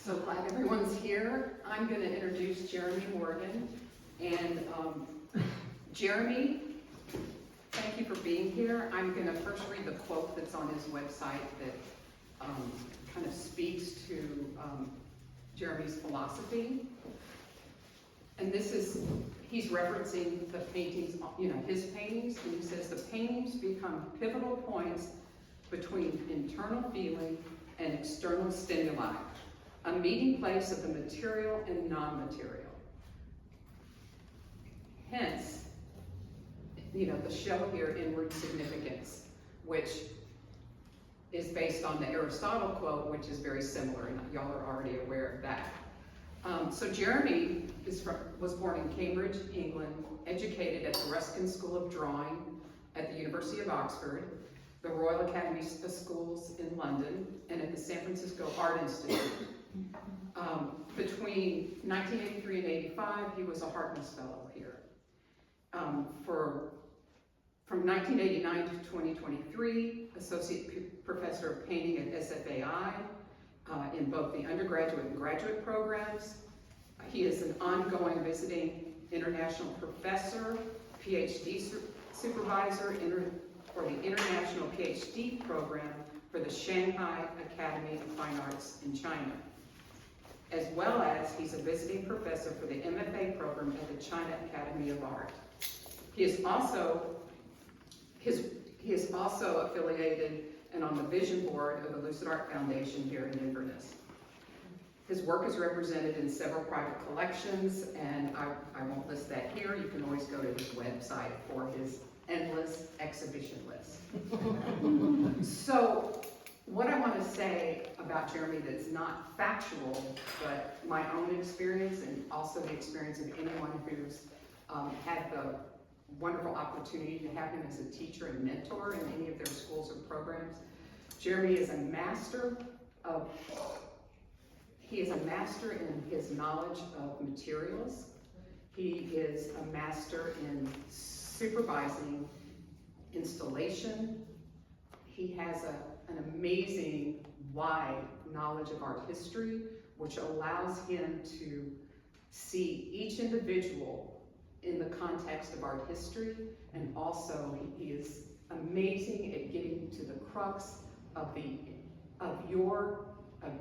So glad everyone's here. I'm going to introduce Jeremy Morgan. And Jeremy, thank you for being here. I'm going to first read the quote that's on his website that kind of speaks to Jeremy's philosophy. And this is, he's referencing the paintings, his paintings, and he says, the paintings become pivotal points between internal feeling and external stimuli, a meeting place of the material and non-material. Hence, the show here, Inward Significance, which is based on the Aristotle quote, which is very similar, and y'all are already aware of that. So Jeremy was born in Cambridge, England, educated at the Ruskin School of Drawing at the University of Oxford, the Royal Academy of Schools in London, and at the San Francisco Art Institute. Between 1983 and 85, he was a Harkness Fellow here. From 1989 to 2023, Associate Professor of Painting at SFAI in both the undergraduate and graduate programs. He is an ongoing visiting international professor, PhD supervisor for the International PhD program for the Shanghai Academy of Fine Arts in China, as well as he's a visiting professor for the MFA program at the China Academy of Art. He is also affiliated and on the vision board of the Lucid Art Foundation here in Inverness. His work is represented in several private collections, and I won't list that here. You can always go to his website for his endless exhibition list. So what I want to say about Jeremy that's not factual, but my own experience and also the experience of anyone who's had the wonderful opportunity to have him as a teacher and mentor in any of their schools or programs. Jeremy is a master in his knowledge of materials. He is a master in supervising installation. He has an amazing wide knowledge of art history, which allows him to see each individual in the context of art history, and also he is amazing at getting to the crux of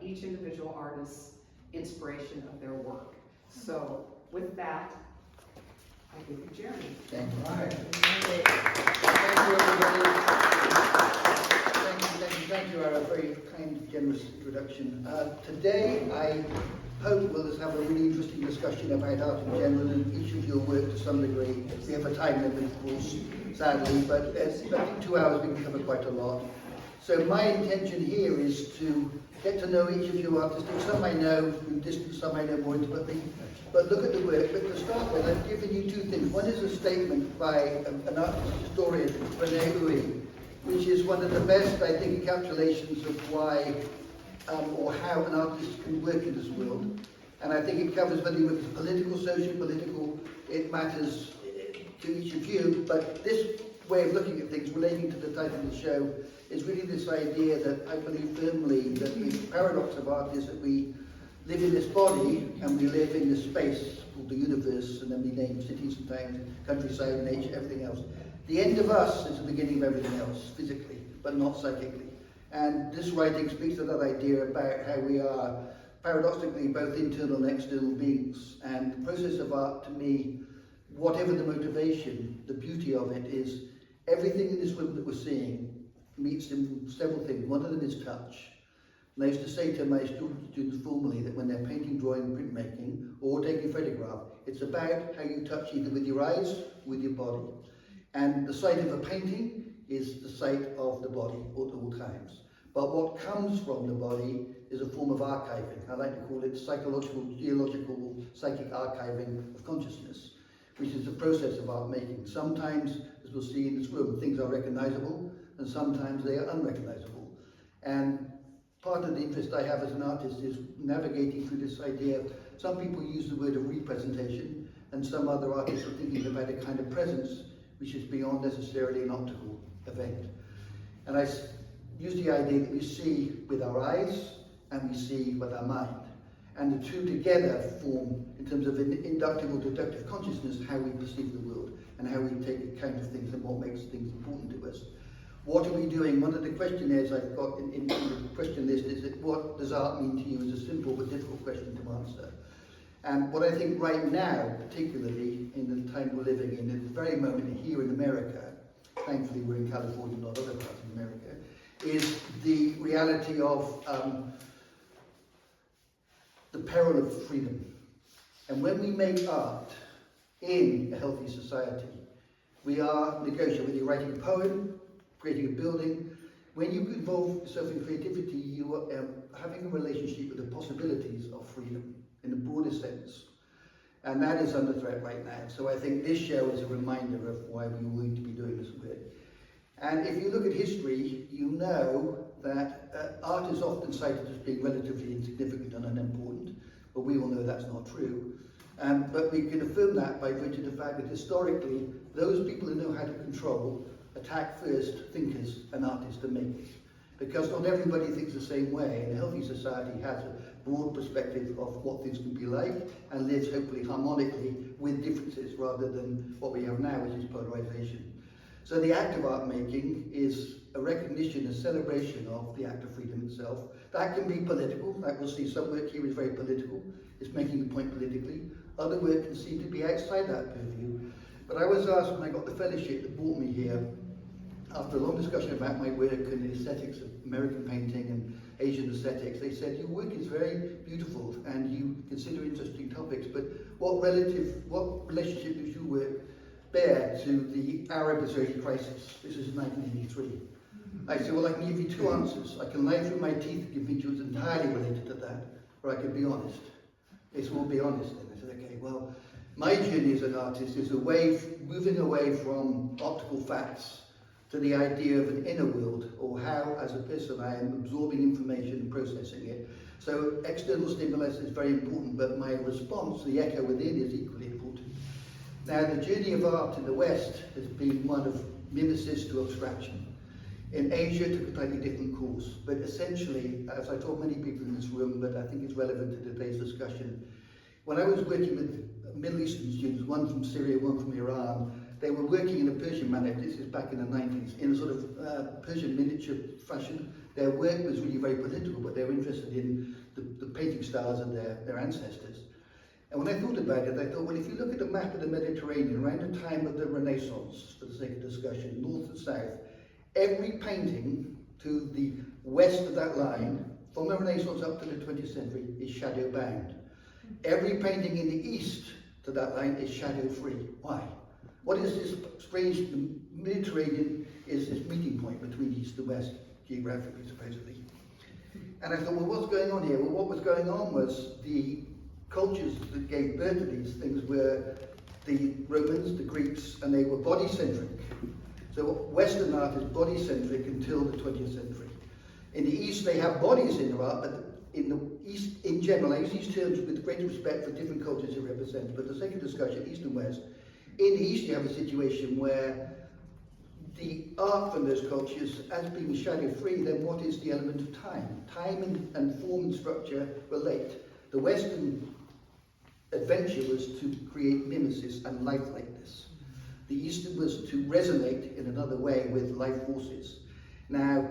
each individual artist's inspiration of their work. So with that, I give you Jeremy. Thank you. All right. Thank you, Ara, very kind, generous introduction. Today, I hope we'll just have a really interesting discussion about art in general and each of your work to some degree. We have a time limit, of course, sadly, but I think 2 hours we can cover quite a lot. So my intention here is to get to know each of you artistic. Some I know from distance, some I know more intimately, but look at the work. But to start with, I've given you two things. One is a statement by an art historian, Renee, which is one of the best, I think, encapsulations of why or how an artist can work in this world. And I think it covers whether you work with political, socio-political, it matters to each of you. But this way of looking at things relating to the title of the show is really this idea that I believe firmly that the paradox of art is that we live in this body and we live in this space called the universe, and then we name cities and towns, countryside, nature, everything else. The end of us is the beginning of everything else, physically, but not psychically. And this writing speaks to that idea about how we are paradoxically both internal and external beings. And the process of art, to me, whatever the motivation, the beauty of it is everything in this room that we're seeing meets in several things. One of them is touch. And I used to say to my students formally that when they're painting, drawing, printmaking, or taking a photograph, it's about how you touch either with your eyes or with your body. And the site of a painting is the site of the body at all times. But what comes from the body is a form of archiving. I like to call it psychological, geological, psychic archiving of consciousness, which is the process of art making. Sometimes, as we'll see in this room, things are recognizable, and sometimes they are unrecognizable. And part of the interest I have as an artist is navigating through this idea. Some people use the word of representation, and some other artists are thinking about a kind of presence which is beyond necessarily an optical event. And I use the idea that we see with our eyes and we see with our mind. And the two together form, in terms of inductive or deductive consciousness, how we perceive the world and how we take account of things and what makes things important to us. What are we doing? One of the questionnaires I've got in the question list is that what does art mean to you is a simple but difficult question to answer. And what I think right now, particularly in the time we're living in the very moment here in America, thankfully we're in California, not other parts of America, is the reality of the peril of freedom. And when we make art in a healthy society, we are negotiating. When you're writing a poem, creating a building, when you involve yourself in creativity, you are having a relationship with the possibilities of freedom in the broader sense. And that is under threat right now. So I think this show is a reminder of why we need to be doing this work. And if you look at history, you know that art is often cited as being relatively insignificant and unimportant, but we all know that's not true. But we can affirm that by virtue of the fact that historically, those people who know how to control attack first thinkers and artists and makers. Because not everybody thinks the same way, and a healthy society has a broad perspective of what things can be like and lives hopefully harmonically with differences rather than what we have now, which is polarization. So the act of art making is a recognition, a celebration of the act of freedom itself. That can be political, like we'll see some work here is very political, it's making a point politically. Other work can seem to be outside that purview. But I was asked when I got the fellowship that brought me here, after a long discussion about my work and the aesthetics of American painting and Asian aesthetics, they said, your work is very beautiful and you consider interesting topics, but what relationship does your work bear to the Arab-Israeli crisis? This is 1983. I said, well, I can give you two answers. I can lie through my teeth and convince you it's entirely related to that, or I can be honest. They said, well, be honest then. I said, okay, well, my journey as an artist is moving away from optical facts to the idea of an inner world, or how, as a person, I am absorbing information and processing it. So external stimulus is very important, but my response, the echo within, is equally important. Now, the journey of art in the West has been one of mimesis to abstraction. In Asia, it took a slightly different course, but essentially, as I told many people in this room, but I think it's relevant to today's discussion, when I was working with Middle Eastern students, one from Syria, one from Iran, they were working in a Persian manner, this is back in the 90s, in a sort of Persian miniature fashion. Their work was really very political, but they were interested in the painting styles of their ancestors. And when I thought about it, I thought, well, if you look at the map of the Mediterranean, around the time of the Renaissance, for the sake of discussion, north and south, every painting to the west of that line, from the Renaissance up to the 20th century, is shadow bound. Every painting in the east to that line is shadow free. Why? What is this strange, the Mediterranean is this meeting point between east and west, geographically, supposedly. And I thought, well, what's going on here? Well, what was going on was the cultures that gave birth to these things were the Romans, the Greeks, and they were body-centric. So Western art is body-centric until the 20th century. In the East, they have bodies in their art, but in the East, in general, I use these terms with great respect for different cultures it represents, but the second discussion, East and West, in the East you have a situation where the art from those cultures, as being shadow-free, then what is the element of time? Time and form and structure relate. The Western adventure was to create mimesis and life-likeness. The Eastern was to resonate in another way with life forces. Now,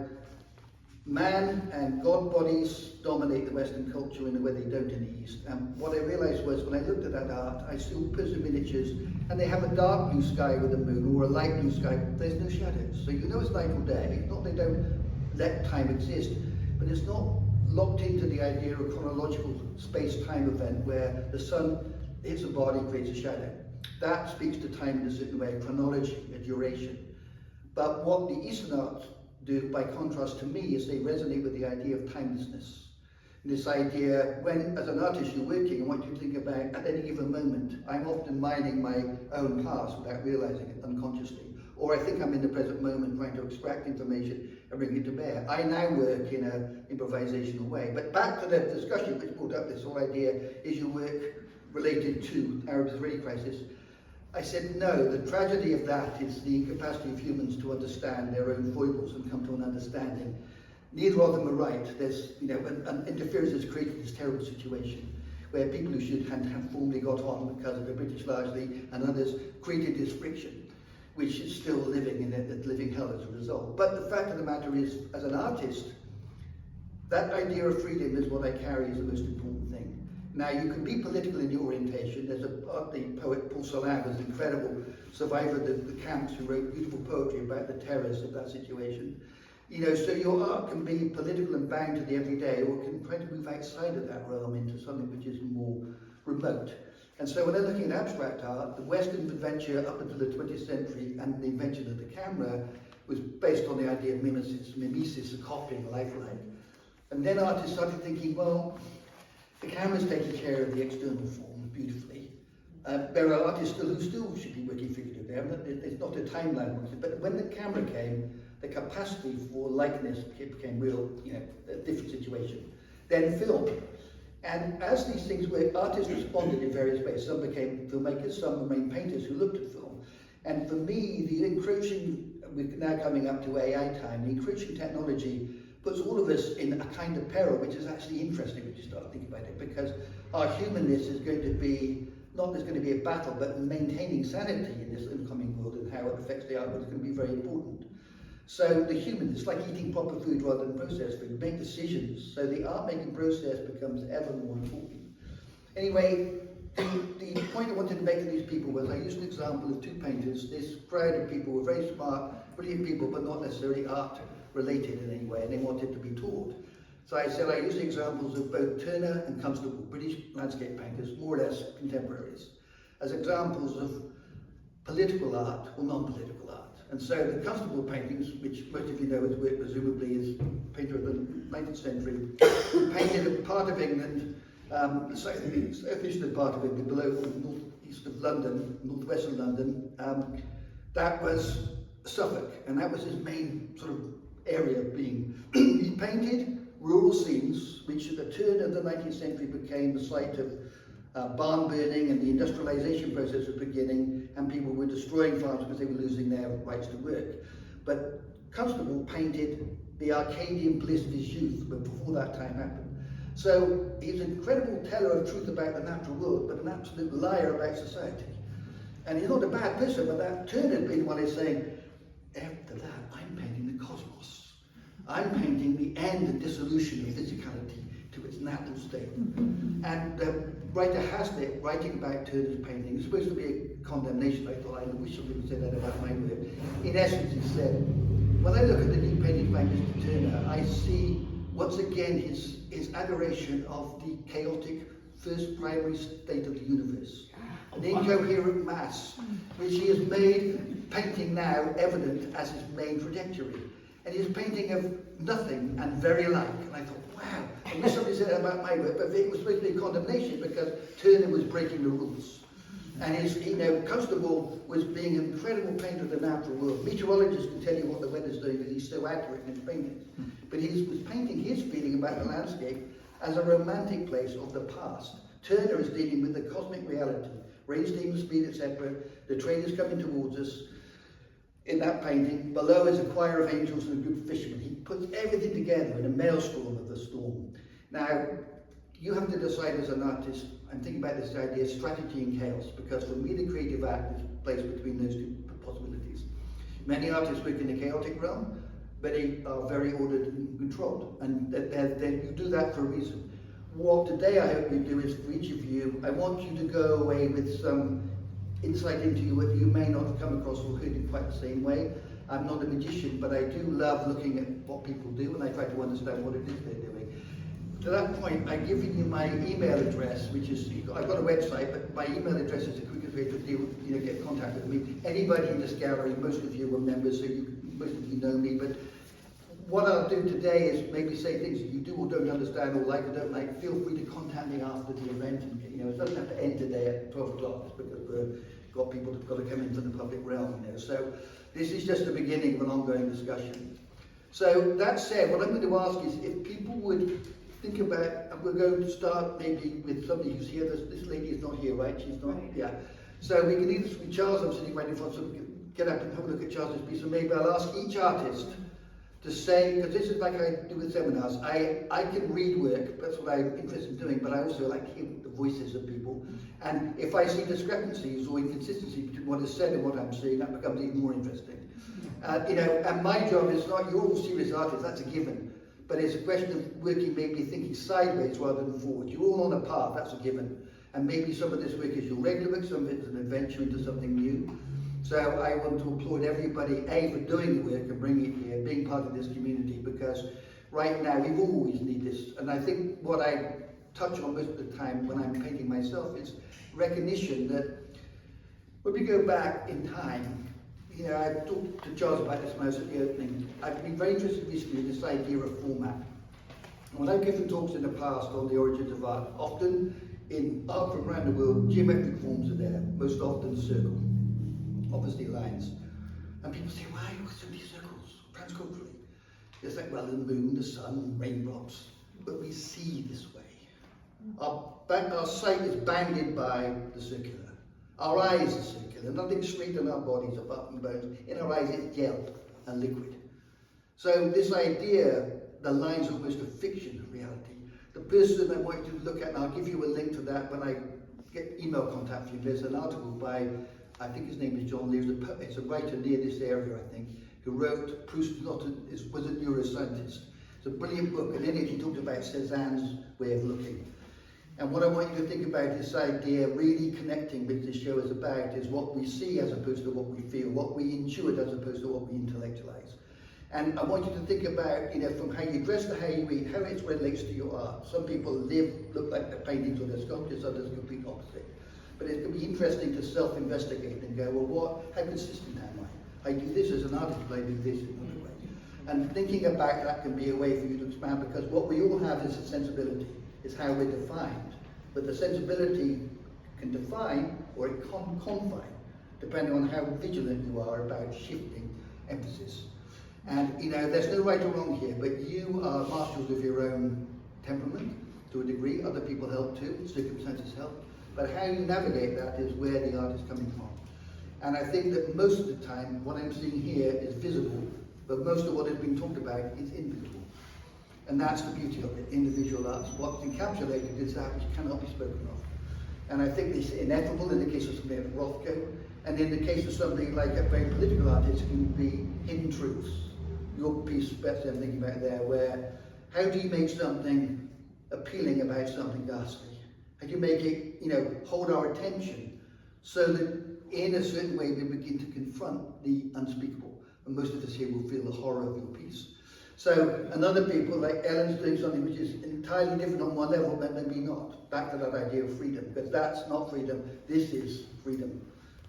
man and God bodies dominate the Western culture in a way they don't in the East. And what I realized was when I looked at that art, I saw Persian miniatures, and they have a dark blue sky with a moon, or a light blue sky. There's no shadows. So you know it's night or day. It's not they don't let time exist, but it's not locked into the idea of chronological space-time event where the sun hits a body, creates a shadow. That speaks to time in a certain way, chronology, a duration. But what the Eastern arts do, by contrast to me, is they resonate with the idea of timelessness. This idea, when as an artist you're working and what you think about at any given moment, I'm often mining my own past without realizing it unconsciously. Or I think I'm in the present moment trying to extract information and bring it to bear. I now work in an improvisational way. But back to the discussion which brought up this whole idea, is your work related to Arab-Israeli crisis? I said, no, the tragedy of that is the incapacity of humans to understand their own foibles and come to an understanding. neither of them are right. There's, an interference has created this terrible situation where people who should have formally got on because of the British largely and others created this friction, which is still living in a living hell as a result. But the fact of the matter is, as an artist, that idea of freedom is what I carry as the most important thing. Now, you can be political in your orientation. There's the poet Paul Celan, who's an incredible survivor of the camps, who wrote beautiful poetry about the terrors of that situation. So your art can be political and bound to the everyday, or it can try to move outside of that realm into something which is more remote. And so when they're looking at abstract art, the Western adventure up until the 20th century and the invention of the camera was based on the idea of mimesis, a copying, lifelike. And then artists started thinking, well, the camera's taking care of the external form beautifully. There are artists who still should be working figuratively. It's not a timeline, but when the camera came, the capacity for likeness became real, a different situation. Then film. And as these things were, artists responded in various ways. Some became filmmakers, some remained painters who looked at film. And for me, the encroaching, we're now coming up to AI time, the encroaching technology puts all of us in a kind of peril, which is actually interesting when you start thinking about it, because our humanness is going to be, not there's going to be a battle, but maintaining sanity in this incoming world and how it affects the art world is going to be very important. So the human, it's like eating proper food rather than processed food, make decisions, so the art-making process becomes ever more important. Anyway, the point I wanted to make to these people was I used an example of two painters. This crowd of people were very smart, brilliant people, but not necessarily art related in any way, and they wanted to be taught. So I said I used examples of both Turner and Constable, British landscape painters, more or less contemporaries, as examples of political art or non-political art. And so the Constable paintings, which most of you know his work presumably is painter of the 19th century, painted a part of England, the southeastern part of England, below northeast of London, northwest of London. That was Suffolk, and that was his main sort of area of being. He painted rural scenes, which at the turn of the 19th century became the site of barn burning, and the industrialization process was beginning, and people were destroying farms because they were losing their rights to work. But Constable painted the Arcadian bliss of his youth, but before that time happened. So he's an incredible teller of truth about the natural world, but an absolute liar about society. And he's not a bad person, but that Turner had been one who's saying, after that, I'm painting the cosmos. I'm painting the end and dissolution of physicality to its natural state. And the writer Hazlitt, writing about Turner's painting, is supposed to be a condemnation. I thought, I wish somebody would say that about my work. In essence, he said, when I look at the new painting by Mr. Turner, I see once again his adoration of the chaotic first primary state of the universe, an incoherent mass, which he has made painting now evident as his main trajectory. And he's painting of nothing and very like. And I thought, wow, I wish somebody said that about my work, but it was supposed to be a condemnation because Turner was breaking the rules. And his, Constable was being an incredible painter of the natural world. Meteorologists can tell you what the weather's doing because he's so accurate in his paintings. But he was painting his feeling about the landscape as a romantic place of the past. Turner is dealing with the cosmic reality, rain, steam, speed, etc. The train is coming towards us. In that painting, below is a choir of angels and a group of fishermen. He puts everything together in a maelstrom of the storm. Now, you have to decide as an artist, I'm thinking about this idea, strategy and chaos, because for me the creative act is placed between those two possibilities. Many artists work in the chaotic realm, but they are very ordered and controlled, and you do that for a reason. What today I hope you do is, for each of you, I want you to go away with some insight into you that you may not have come across or heard in quite the same way. I'm not a magician, but I do love looking at what people do, and I try to understand what it is they're doing. To that point, I've given you my email address, which is, I've got a website, but my email address is the quickest way to get in contact with me. Anybody in this gallery, most of you are members, so most of you know me, but what I'll do today is maybe say things that you do or don't understand or like or don't like. Feel free to contact me after the event. And, it doesn't have to end today at 12 o'clock, it's because we've got people who've got to come into the public realm. So this is just the beginning of an ongoing discussion. So that said, what I'm going to ask is if people would think about, and we're going to start maybe with somebody who's here. This lady is not here, right? She's not, yeah. So we can either speak Charles, I'm sitting right in front, so we can get up and have a look at Charles's piece, and maybe I'll ask each artist to say, because this is like I do with seminars, I can read work, that's what I'm interested in doing, but I also like hearing the voices of people. And if I see discrepancies or inconsistencies between what is said and what I'm seeing, that becomes even more interesting. You know, and my job is not, you're all serious artists, that's a given. But it's a question of working, maybe thinking sideways rather than forward. You're all on a path, that's a given. And maybe some of this work is your regular work, some of it is an adventure into something new. So I want to applaud everybody, A, for doing the work and bringing it here, being part of this community, because right now we've always need this. And I think what I touch on most of the time when I'm painting myself is recognition that when we go back in time, you know, I talked to Charles about this when I was at the opening. I've been very interested recently in this idea of format. When I've given talks in the past on the origins of art, often in art from around the world, geometric forms are there, most often circle, obviously lines. And people say, why so many circles, transculturally? It's like, well, the moon, the sun, raindrops, but we see this way. Our sight is bounded by the circular. Our eyes are circular, nothing straight in our bodies apart from bones. In our eyes it's gel and liquid. So this idea, the line's almost a fiction of reality. The person I want you to look at, and I'll give you a link to that when I get email contact from you, there's an article by, I think his name is John Lee, it's a writer near this area, I think, who wrote, Proust was a neuroscientist. It's a brilliant book, and in it he talked about Cézanne's way of looking. And what I want you to think about, this idea, really connecting with this show is about, is what we see as opposed to what we feel, what we intuit as opposed to what we intellectualize. And I want you to think about, you know, from how you dress to how you eat, how it relates to your art. Some people look like they're paintings or they're sculptures, others the complete opposite. But it can be interesting to self-investigate and go, well, how consistent am I? I do this as an artist, but I do this in another way. And thinking about that can be a way for you to expand, because what we all have is a sensibility. Is how we're defined. But the sensibility can define or it can confine, depending on how vigilant you are about shifting emphasis. And you know, there's no right or wrong here, but you are marshals of your own temperament to a degree. Other people help too, circumstances help. But how you navigate that is where the art is coming from. And I think that most of the time, what I'm seeing here is visible, but most of what is being talked about is invisible. And that's the beauty of it, individual arts. What's encapsulated is that which cannot be spoken of. And I think it's ineffable in the case of somebody like Rothko, and in the case of somebody like a very political artist, can be hidden truths. Your piece, Betsy, I'm thinking about there, where how do you make something appealing about something ghastly? How do you make it, you know, hold our attention so that in a certain way we begin to confront the unspeakable? And most of us here will feel the horror of your piece. So, and other people, like Ellen's doing something which is entirely different on one level, but maybe not. Back to that idea of freedom, because that's not freedom, this is freedom.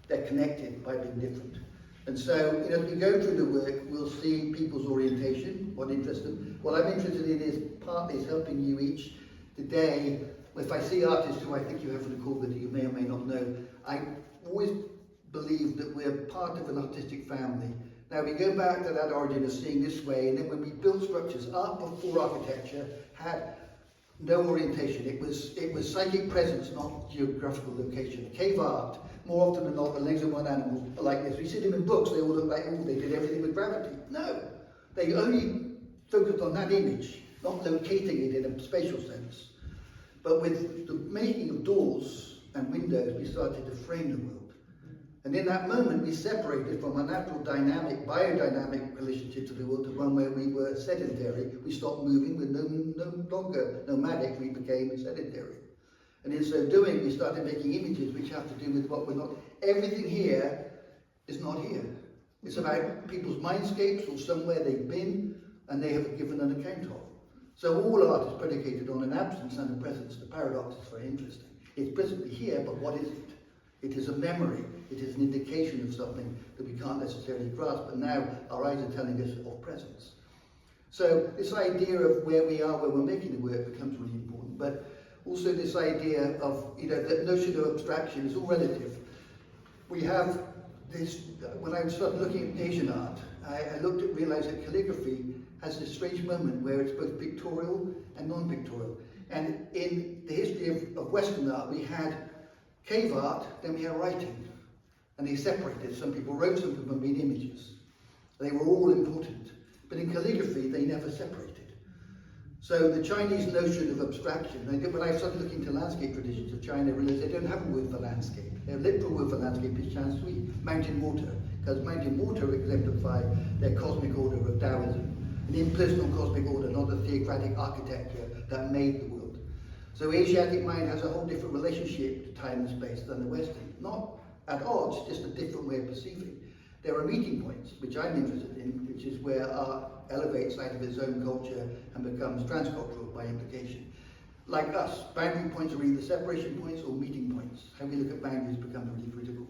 They're connected by being different. And so, you know, as we go through the work, we'll see people's orientation, what interests them. What I'm interested in is partly is helping you each today. If I see artists who I think you have in the call that you may or may not know, I always believe that we're part of an artistic family. Now we go back to that origin of seeing this way, and then when we built structures, art before architecture had no orientation. It was psychic presence, not geographical location. Cave art, more often than not, the legs of one animal are like this. We see them in books, they all look like, oh, they did everything with gravity. No, they only focused on that image, not locating it in a spatial sense. But with the making of doors and windows, we started to frame the world. And in that moment, we separated from a natural dynamic, biodynamic relationship to the world to one where we were sedentary. We stopped moving, we're no longer nomadic, we became sedentary. And in so doing, we started making images which have to do with what we're not. Everything here is not here. It's about people's mindscapes or somewhere they've been and they have given an account of. So all art is predicated on an absence and a presence. The paradox is very interesting. It's presently here, but what is it? It is a memory. It is an indication of something that we can't necessarily grasp, but now our eyes are telling us of presence. So this idea of where we are, where we're making the work becomes really important, but also this idea of, you know, the notion of abstraction is all relative. We have this, when I started looking at Asian art, I realized that calligraphy has this strange moment where it's both pictorial and non-pictorial. And in the history of Western art, we had cave art, then we had writing. And they separated. Some people wrote, some people made images. They were all important. but in calligraphy they never separated. So the Chinese notion of abstraction, when I started looking into landscape traditions of China, I realized they don't have a word for landscape. Their literal word for landscape is Shan Sui, mountain water, because mountain water exemplify their cosmic order of Taoism, an impersonal cosmic order, not a theocratic architecture that made the world. So Asiatic mind has a whole different relationship to time and space than the Western. Not at odds, just a different way of perceiving. There are meeting points, which I'm interested in, which is where art elevates out of its own culture and becomes transcultural by implication. Like us, boundary points are either separation points or meeting points. How we look at boundaries becomes really critical.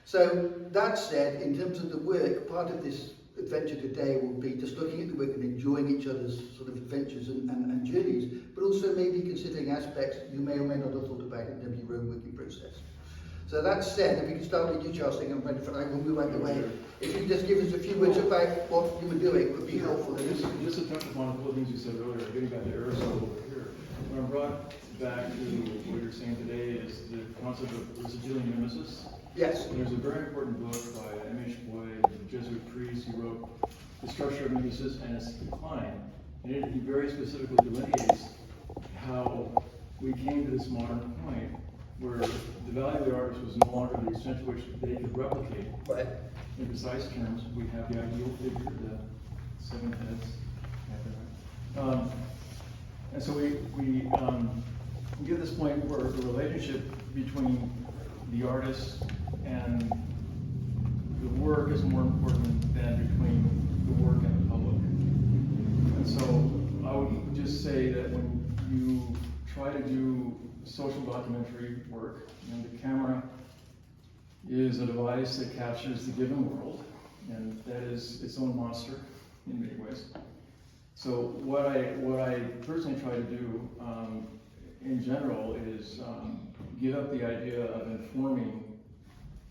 So that said, in terms of the work, part of this adventure today will be just looking at the work and enjoying each other's sort of adventures and journeys, but also maybe considering aspects you may or may not have thought about in terms of your own working process. So that said, if we can start with you, Charles, and I will move out of the way. If you just give us a few words about what you were doing, would be helpful. Just to touch upon a couple of things you said earlier, getting back to Aristotle over here. What I'm brought back to what you're saying today is the concept of residual mimesis. Yes. And there's a very important book by M.H. Boyd, a Jesuit priest, who wrote The Structure of Mimesis and Its Decline. And he very specifically delineates how we came to this modern point where the value of the artist was no longer the extent to which they could replicate. Right. In precise terms, we have the ideal figure, the 7 heads. And so we get this point where the relationship between the artist and the work is more important than between the work and the public. And so I would just say that when you try to do social documentary work, and the camera is a device that captures the given world, and that is its own monster in many ways. So what I personally try to do in general is give up the idea of informing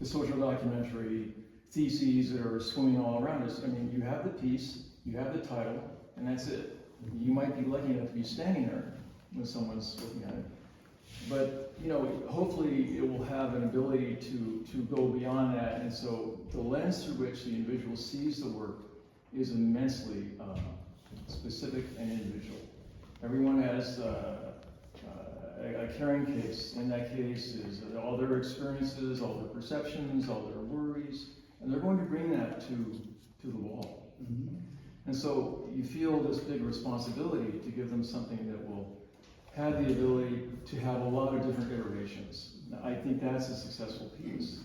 the social documentary theses that are swimming all around us. I mean, you have the piece, you have the title, and that's it. You might be lucky enough to be standing there when someone's looking at it. But, you know, hopefully it will have an ability to go beyond that. And so the lens through which the individual sees the work is immensely specific and individual. Everyone has a carrying case. In that case is all their experiences, all their perceptions, all their worries, and they're going to bring that to the wall. Mm-hmm. And so you feel this big responsibility to give them something that will have the ability to have a lot of different iterations. Now, I think that's a successful piece.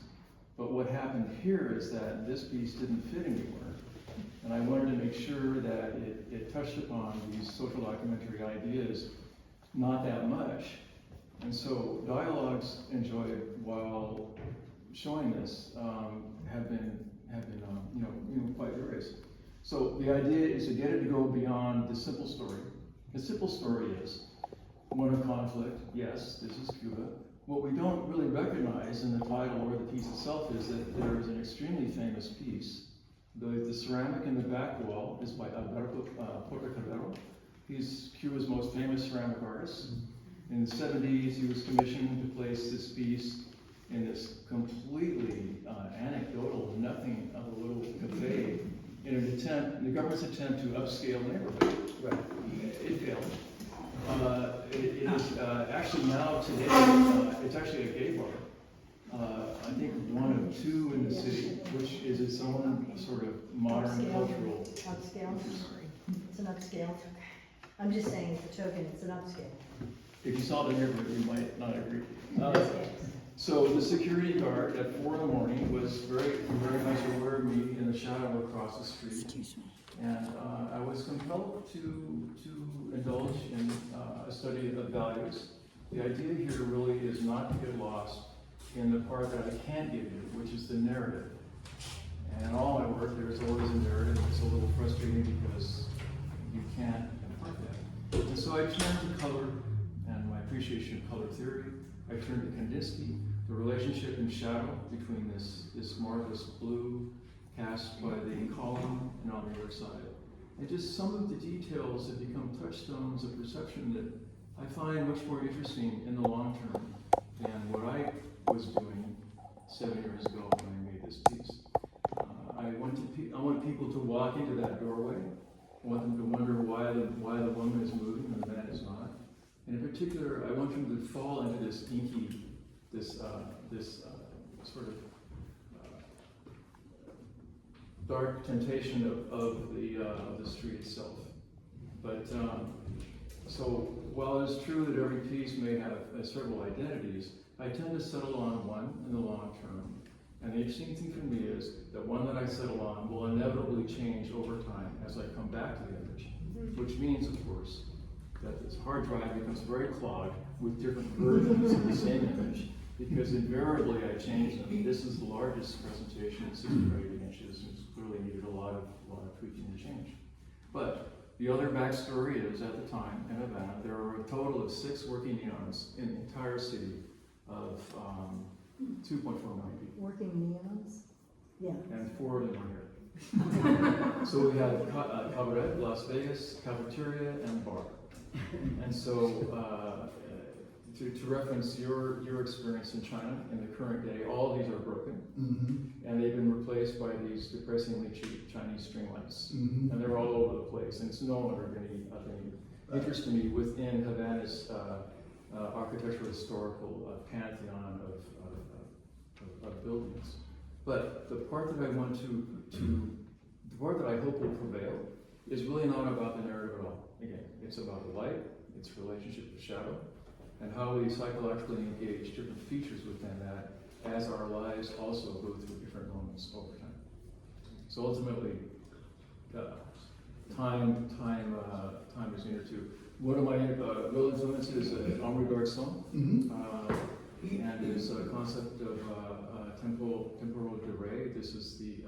But what happened here is that this piece didn't fit anywhere. And I wanted to make sure that it touched upon these social documentary ideas, not that much. And so dialogues enjoyed while showing this have been quite various. So the idea is to get it to go beyond the simple story. The simple story is one of conflict. Yes, this is Cuba. What we don't really recognize in the title or the piece itself is that there is an extremely famous piece. The ceramic in the back wall is by Alberto Portocarrero. He's Cuba's most famous ceramic artist. In the 70s, he was commissioned to place this piece in this completely anecdotal, nothing of a little cafe in the government's attempt to upscale the neighborhood. Right. It failed. It is actually now today, it's actually a gay bar. I think one of two in the city, which is its own sort of modern cultural. Upscale. It's an upscale. I'm just saying, it's a token, it's an upscale. If you saw the neighborhood, you might not agree. So the security guard at 4 in the morning was very nice to aware of me in the shadow across the street. And I was compelled to indulge in a study of values. The idea here really is not to get lost in the part that I can't give you, which is the narrative. And in all my work, there's always a narrative. It's a little frustrating because you can't impart that. And so I turned to color and my appreciation of color theory. I turned to Kandinsky, the relationship in shadow between this marvelous blue cast by the column and on the other side. And just some of the details have become touchstones of perception that I find much more interesting in the long term than what I was doing 7 years ago when I made this piece. I I want people to walk into that doorway. I want them to wonder why the woman is moving and the man is not. And in particular, I want them to fall into this inky, this sort of dark temptation of the street itself. But so while it's true that every piece may have several identities, I tend to settle on one in the long term. And the interesting thing for me is that one that I settle on will inevitably change over time as I come back to the image, which means, of course, that this hard drive becomes very clogged with different versions of the same image, because invariably I change them. This is the largest presentation at 60 or 80 inches, and it's clearly needed a lot of tweaking and change. But the other backstory is, at the time in Havana, there were a total of 6 working neons in the entire city of 2.4 million people. Working neons? Yeah. And 4 of them are here. So we have Cabaret, Las Vegas, Cafeteria, and Bar. And so, to reference your experience in China in the current day, all of these are broken, and they've been replaced by these depressingly cheap Chinese string lights, and they're all over the place. And it's no longer of any interest to me within Havana's architectural historical pantheon of buildings. But the part that I want the part that I hope will prevail is really not about the narrative at all. Again, it's about the light, its relationship to shadow, and how we psychologically engage different features within that as our lives also go through different moments over time. So ultimately, time is near too. One of my real influences is Henri Bergson, and his concept of temporal durée. This is the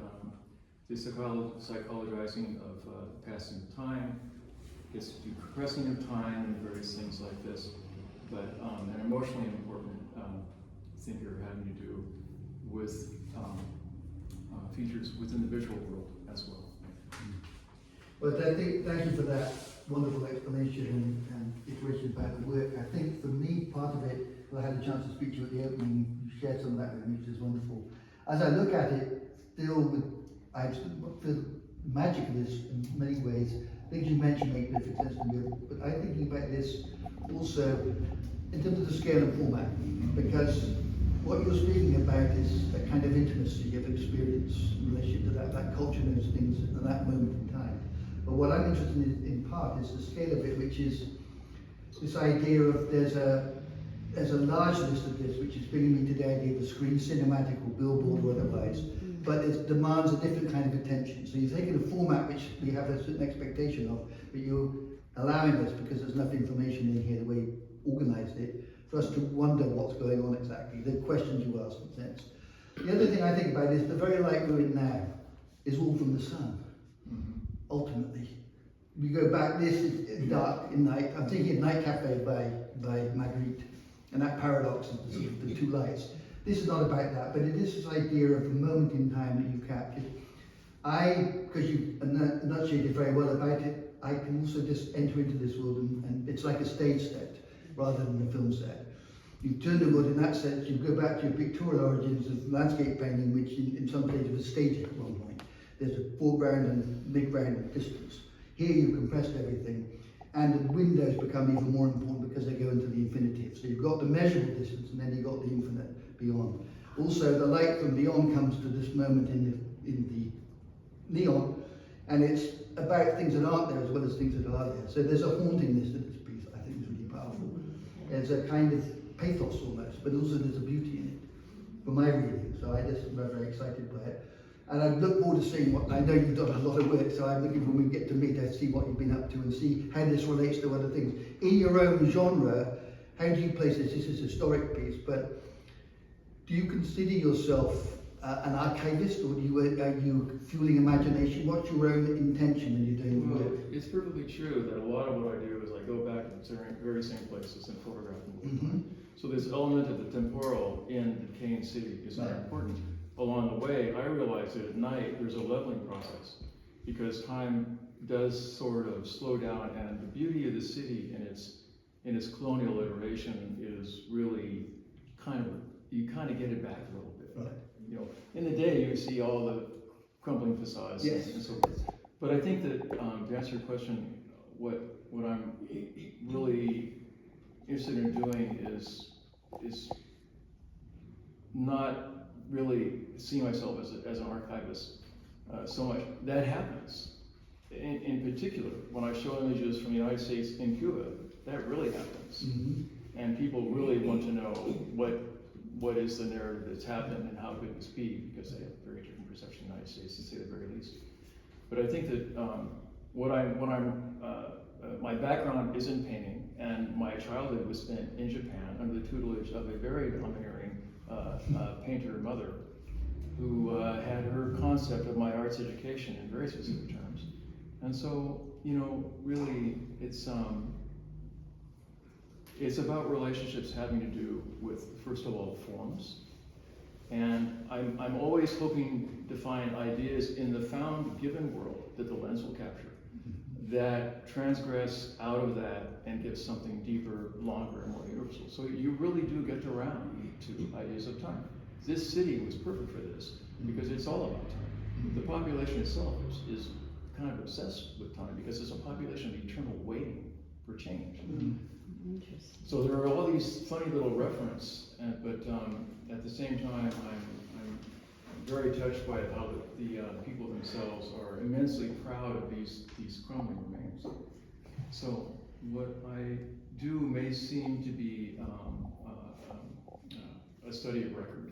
psychologizing of passing of time. It's compressing of time and various things like this. But an emotionally important thinker having to do with features within the visual world as well. Well, thank you for that wonderful explanation and iteration about the work. I think for me, part of it, I had a chance to speak to you at the opening, you shared some of that with me, which is wonderful. As I look at it, I feel the magic of this in many ways. Things you mentioned make perfect sense to me, but I'm thinking about this also in terms of the scale and format, because what you're speaking about is a kind of intimacy of experience in relation to that culture and those things at that moment in time. But what I'm interested in part is the scale of it, which is this idea of there's a large list of this, which is bringing me to the idea of the screen, cinematic or billboard or otherwise, but it demands a different kind of attention. So you're taking a format which we have a certain expectation of, but you're allowing us, because there's enough information in here, the way you organised it, for us to wonder what's going on exactly, the questions you ask in a sense. The other thing I think about is the very light we're in now is all from the sun, ultimately. We go back, this is dark in night. I'm thinking of Night Cafe by Magritte, and that paradox of the two lights. This is not about that, but it is this idea of a moment in time that you captured. Because you enunciated very well about it, I can also just enter into this world and it's like a stage set rather than a film set. You turn the world in that sense, you go back to your pictorial origins of landscape painting, which in some places was staged at one point. There's a foreground and midground and distance. Here you compressed everything, and the windows become even more important because they go into the infinitive. So you've got the measurable distance, and then you've got the infinite beyond. Also, the light from beyond comes to this moment in the neon, and it's about things that aren't there as well as things that are there. So there's a hauntingness to this piece I think is really powerful. There's a kind of pathos almost, but also there's a beauty in it, for my reading. So I just am very excited by it. And I look forward to seeing what, I know you've done a lot of work, so I'm looking for when we get to meet to see what you've been up to and see how this relates to other things. In your own genre, how do you place this? This is a historic piece, but do you consider yourself an archivist, or are you fueling imagination? What's your own intention when you're doing the work? It's perfectly true that a lot of what I do is I go back to the very same places and photograph them. So this element of the temporal in the decaying city is very important. Along the way, I realized that at night there's a leveling process, because time does sort of slow down, and the beauty of the city in its colonial iteration is really you kind of get it back a little bit. Right. You know, in the day you see all the crumbling facades Yes. and so forth. But I think that, to answer your question, what I'm really interested in doing is not really see myself as an archivist so much. That happens. In particular, when I show images from the United States in Cuba, that really happens. And people really want to know what is the narrative that's happened and how could this be, because they have a very different perception of the United States, to say the very least. But I think that my background is in painting, and my childhood was spent in Japan under the tutelage of a very domineering painter mother, who had her concept of my arts education in very specific terms. And so, really, it's about relationships having to do with, first of all, forms. And I'm always hoping to find ideas in the found given world that the lens will capture, that transgress out of that and give something deeper, longer, and more universal. So you really do get around to ideas of time. This city was perfect for this, because it's all about time. The population itself is kind of obsessed with time, because it's a population of eternal waiting for change. Interesting. So there are all these funny little references, but at the same time, I'm very touched by how the people themselves are immensely proud of these crumbling remains. So what I do may seem to be a study of record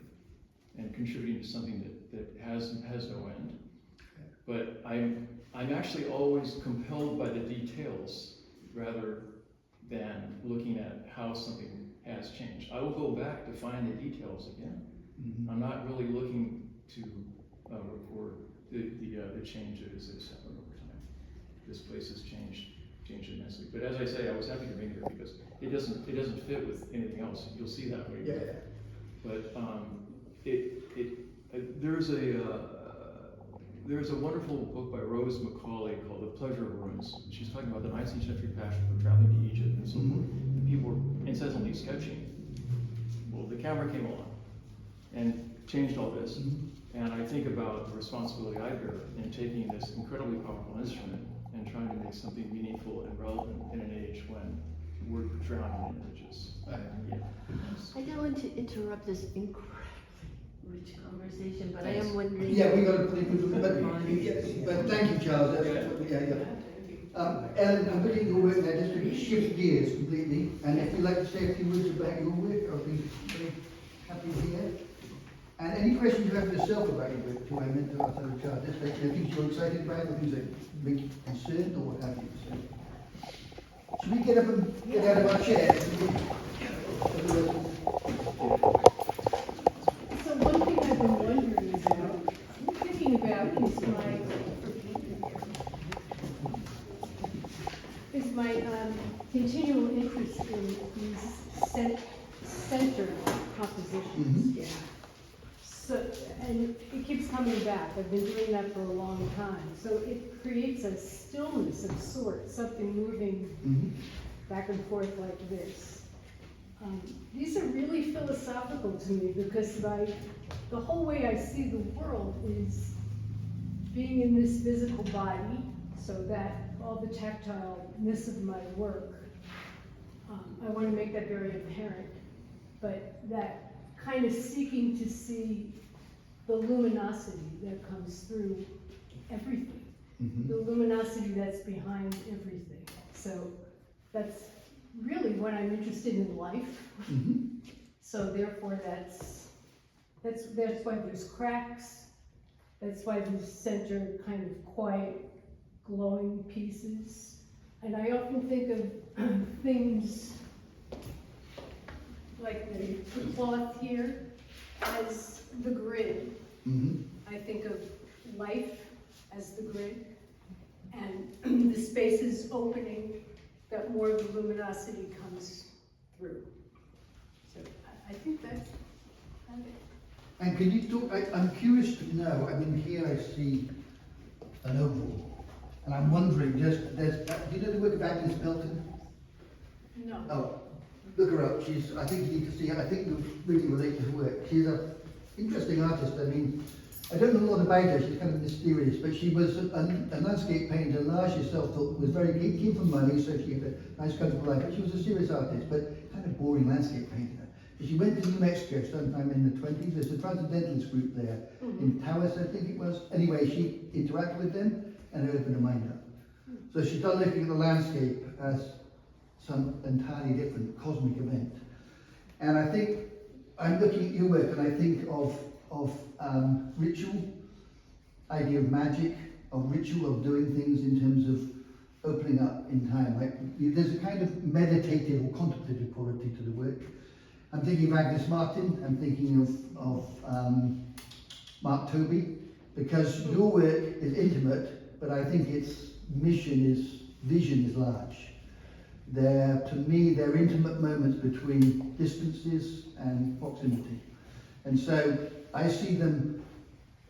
and contributing to something that has no end. But I'm actually always compelled by the details rather than looking at how something has changed. I will go back to find the details again. I'm not really looking to record the changes that has happened over time. This place has changed immensely. But as I say, I was happy to be here because it doesn't fit with anything else. You'll see that when you Yeah. But there's a wonderful book by Rose Macaulay called The Pleasure of Ruins. She's talking about the 19th century passion for traveling to Egypt and so forth. And people were incessantly sketching. Well, the camera came along and changed all this. And I think about the responsibility I bear in taking this incredibly powerful instrument and trying to make something meaningful and relevant in an age when we're drowning in images. Yeah. I don't want to interrupt this incredibly rich conversation, but Thanks. I am wondering. Yeah, we got to put it, but thank you, Charles. Ellen, I'm looking at your work now, just to shift gears completely, and if you'd like to say a few words about your work, I'll be very happy to hear. And any questions you have for yourself about your work, too, I meant to ask other Charles, just like things you're excited about, or things that make you concerned, or what have you. So, should we get up and get out of our chairs? So one thing I've been wondering about, thinking about is my continual interest in these center compositions. Yeah. So, and it keeps coming back. I've been doing that for a long time. So it creates a stillness of sorts, something moving back and forth like this. These are really philosophical to me because the whole way I see the world is being in this physical body, so that all the tactileness of my work, I want to make that very apparent, but that kind of seeking to see the luminosity that comes through everything, the luminosity that's behind everything. So that's really what I'm interested in life. So therefore that's why there's cracks. That's why there's center kind of quiet, glowing pieces. And I often think of things like the cloth here as the grid. I think of life as the grid, and the spaces opening, that more of the luminosity comes through. So I think that's kind of it. And can you talk, I'm curious to know, I mean, here I see an oval, and I'm wondering, do you know the work of Agnes Belton? No. Oh, look her up, I think you need to see her, I think you'll really relate to her work. She's an interesting artist, I mean, I don't know a lot about her, she's kind of mysterious, but she was a landscape painter, and I herself thought was very keen for money, so she had a nice comfortable life, but she was a serious artist, but kind of boring landscape painter. But she went to New Mexico sometime in the 20s, there's a transcendentalist group there, in Taos I think it was. Anyway, she interacted with them and it opened her mind up. So she started looking at the landscape as some entirely different cosmic event. And I think, I'm looking at your work and I think of ritual, idea of magic, of ritual, of doing things in terms of opening up in time. Like, there's a kind of meditative or contemplative quality to the work. I'm thinking of Agnes Martin, I'm thinking of Mark Toby, because your work is intimate, but I think its vision is large. To me, they're intimate moments between distances and proximity. And so I see them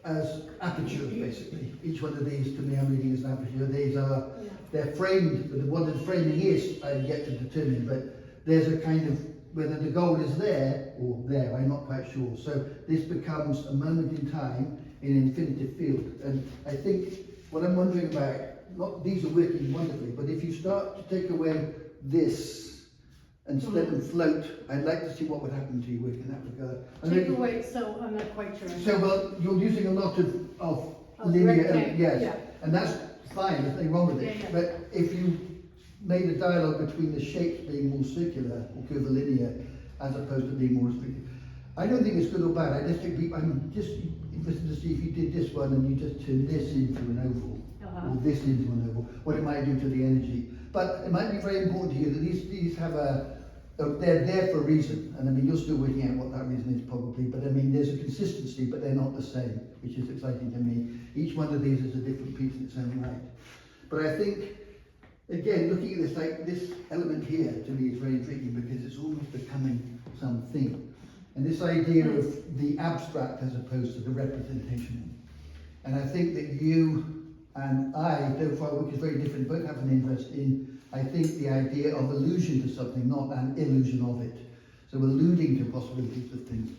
as apertures, basically. Each one of these, to me, I'm reading as an aperture. These are, they're framed, but what the framing is, I've yet to determine, but there's a kind of, whether the goal is there or there, I'm not quite sure. So this becomes a moment in time in an infinitive field. And I think what I'm wondering about, not these are working wonderfully, but if you start to take away this and let them float, I'd like to see what would happen to your work in that regard. Take away, so I'm not quite sure. So, well, you're using a lot of linear, rectangle, yes, yeah. and that's fine, there's nothing wrong with it. Yeah. But if you made a dialogue between the shapes being more circular or curvilinear as opposed to being more restricted, I don't think it's good or bad. I just think I'm just interested to see if you did this one and you just turned this into an oval or this into an oval, what it might do to the energy. But it might be very important to you that these have they're there for a reason, and I mean you're still working out what that reason is probably, but I mean there's a consistency, but they're not the same, which is exciting to me. Each one of these is a different piece in its own right. But I think, again, looking at this, like this element here to me is very intriguing because it's almost becoming something. And this idea of the abstract as opposed to the representational. And I think that you and I, though our work is very different, both have an interest in, I think, the idea of allusion to something, not an illusion of it. So alluding to possibilities of things.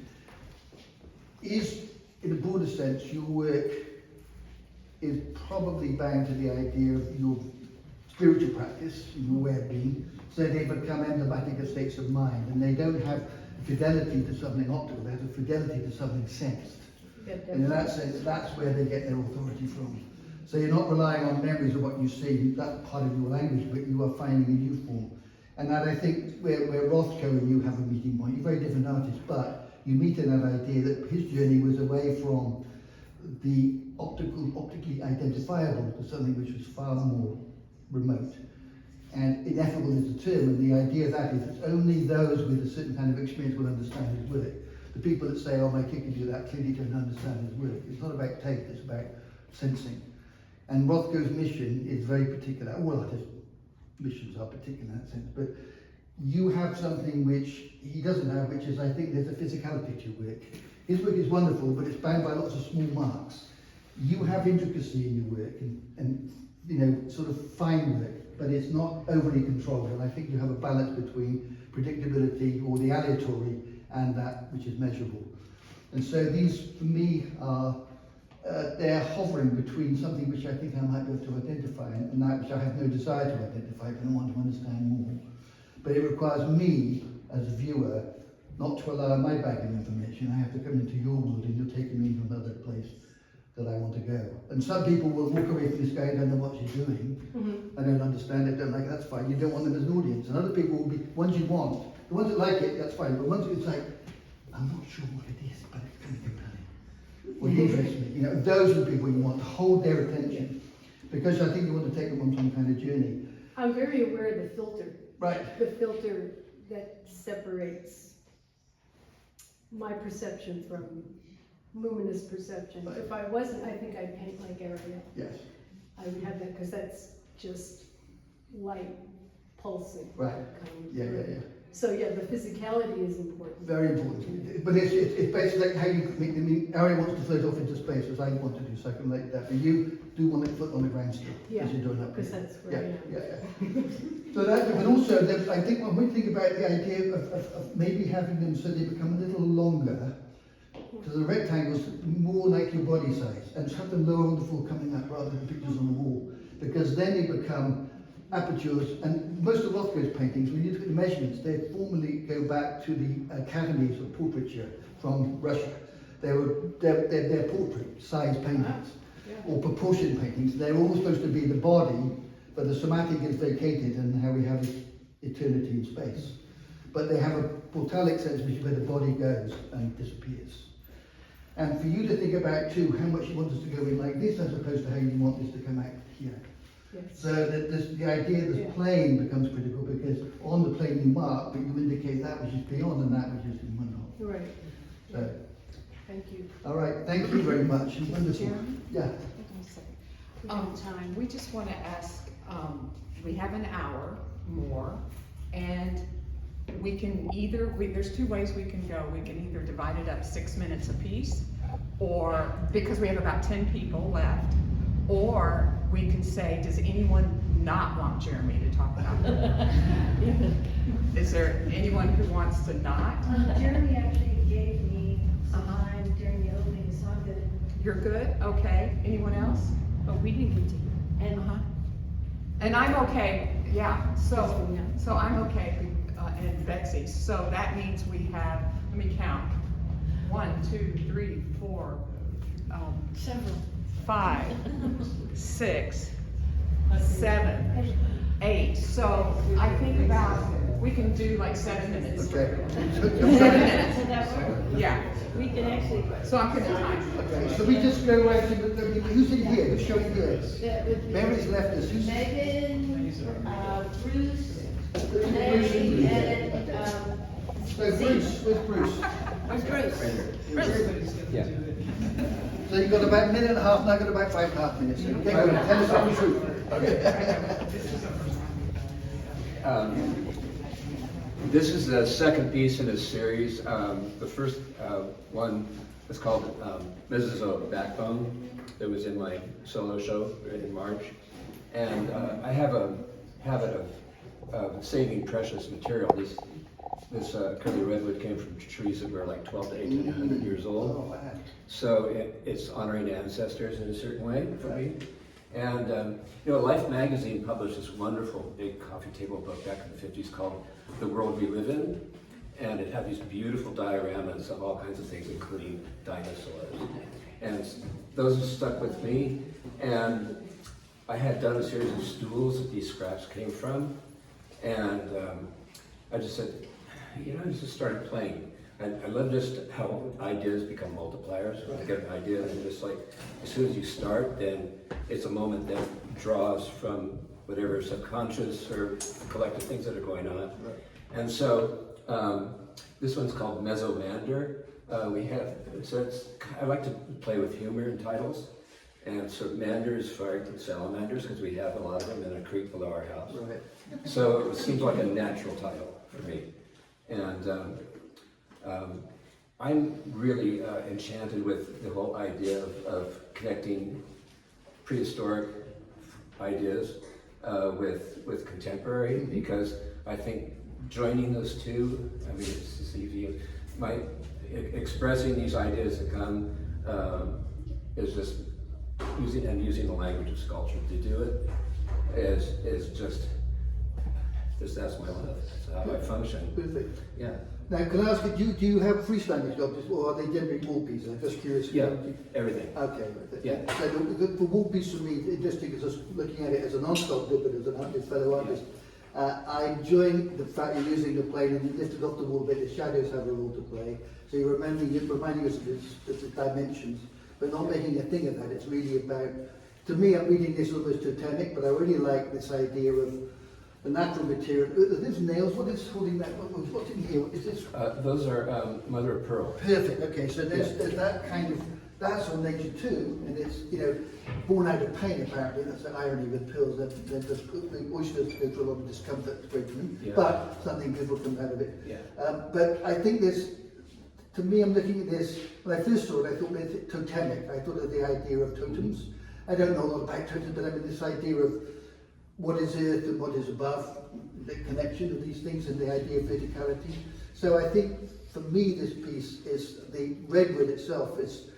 Is, in a broader sense, your work is probably bound to the idea of your spiritual practice, your way of being, so they become emblematic of states of mind, and they don't have fidelity to something optical, they have a fidelity to something sensed. And in that sense, that's where they get their authority from. So you're not relying on memories of what you see, that's part of your language, but you are finding a new form. And that, I think, where Rothko and you have a meeting point, you're very different artists, but you meet in that idea that his journey was away from the optically identifiable to something which was far more remote. And ineffable is the term, and the idea of that is that only those with a certain kind of experience will understand his work. The people that say, oh, my kid can do that, clearly don't understand his work. It's not about taste, it's about sensing. And Rothko's mission is very particular. All artists' missions are particular in that sense, but you have something which he doesn't have, which is, I think, there's a physicality to your work. His work is wonderful, but it's bound by lots of small marks. You have intricacy in your work and you know, sort of fine work, but it's not overly controlled. And I think you have a balance between predictability or the aleatory and that which is measurable. And so these, for me, are they're hovering between something which I think I might be able to identify and that which I have no desire to identify, but I want to understand more. But it requires me, as a viewer, not to allow my bag of information. I have to come into your world and you're taking me to another place that I want to go. And some people will walk away from this guy and don't know what she's doing. I don't understand it, don't like it, that's fine. You don't want them as an audience. And other people will be, ones you want, the ones that like it, that's fine. But ones it's like, I'm not sure what it is, but it's kind of compelling. What interests me, you know, those are the people you want to hold their attention. Because I think you want to take them on some kind of journey. I'm very aware of the filter. Right. The filter that separates my perception from luminous perception. Right. If I wasn't, I think I'd paint like Ariel. Yes. I would have that, because that's just light pulsing. Right. coming Yeah, through. yeah, yeah. So yeah, the physicality is important. Very important. But it's basically like how you make the mean. Ariel wants to float off into space, as I want to do, so I can like that. But you do want to foot on the ground still, Yeah, as you're doing that. because that's where I am. Yeah. So that, but also, I think when we think about the idea of maybe having them so they become a little longer, to the rectangles more like your body size, and have them lower on the floor coming up rather than pictures on the wall, because then they become apertures. And most of Rothko's paintings, when you look at the measurements, they formally go back to the academies of portraiture from Russia. They're portrait size paintings, or proportion paintings. They're all supposed to be the body, but the somatic is vacated, and how we have eternity in space. But they have a portalic sense, which is where the body goes and disappears. And for you to think about too, how much you want us to go in like this, as opposed to how you want this to come out here. Yes. So that the idea of the plane becomes critical, because on the plane you mark, but you indicate that which is beyond and that which is in one hole. Right, So, thank you. all right, thank you very much. Wonderful. Jeremy? Yeah. We just want to ask, we have an hour more, and we can either, there's two ways we can go. We can either divide it up 6 minutes apiece, or, because we have about 10 people left, or we can say, does anyone not want Jeremy to talk about it? Is there anyone who wants to not? Jeremy actually gave me some time during the opening, so I'm good. You're good? Okay. Anyone else? Oh, we didn't get to. And I'm okay, yeah, so I'm okay, and Betsy, so that means we have, let me count, 1, 2, 3, 4, Several. 5, 6, 7, 8, so I think about, we can do like 7 minutes. Okay. 7 minutes, Will that work? yeah, We can actually. so I'm putting time. Okay, so we just go right to who's in here? Who's showing here? That would be Mary's left us. Who's Megan, Bruce, Renee, and, So Bruce, where's Bruce? where's Bruce? Yeah. So you've got about a minute and a half, now I've got about 5.5 minutes. Okay, go on, tell us the truth. This is the second piece in this series. The first one is called Mrs. Backbone. It was in my solo show in March. And I have a habit of saving precious material. This curly redwood came from trees that were like 12 to 1800 years old. Oh, wow. So it's honoring ancestors in a certain way for me. And Life magazine published this wonderful big coffee table book back in the 50s called The World We Live In. And it had these beautiful dioramas of all kinds of things, including dinosaurs. And those have stuck with me. And I had done a series of stools that these scraps came from. And I just said, I just started playing. I love just how ideas become multipliers. I get an idea, and just like, as soon as you start, then it's a moment that draws from whatever subconscious or collective things that are going on. Right. And so, this one's called Mesomander. I like to play with humor in titles. And so manders for salamanders, because we have a lot of them in a creek below our house. Right. So it seems like a natural title for me. And I'm really enchanted with the whole idea of connecting prehistoric ideas with contemporary, because I think joining those two, it's easy. Expressing these ideas that come is just using the language of sculpture to do it is just that's my life. That's how I function. Perfect. Yeah. Now, can I ask you, do you have freestanding sculptures, or are they generally wall pieces? I'm just curious. Yeah, everything. Okay. Yeah. So the wall piece for me, interesting, is just looking at it as a non-sculptor, but as an artist, fellow artist. I enjoy the fact you're using the plane and you lifted off the wall a bit. The shadows have a role to play. So you're reminding us of the dimensions, but not making a thing of that. It's really about, to me, I'm reading this almost totemic, but I really like this idea of the natural material. There's nails. What is holding that? What's in here? Is this? Those are mother of pearl. Perfect. Okay, so there's that kind of, that's on nature too, and it's born out of pain apparently. That's the irony with pills. That the oysters go through a lot of discomfort to break them, but something good will come out of it. Yeah. But I think this, to me, I'm looking at this. When I first saw it, I thought it's totemic. I thought of the idea of totems. I don't know a lot about totems, but I mean this idea of what is earth and what is above, the connection of these things and the idea of verticality. So I think for me this piece is, the redwood itself is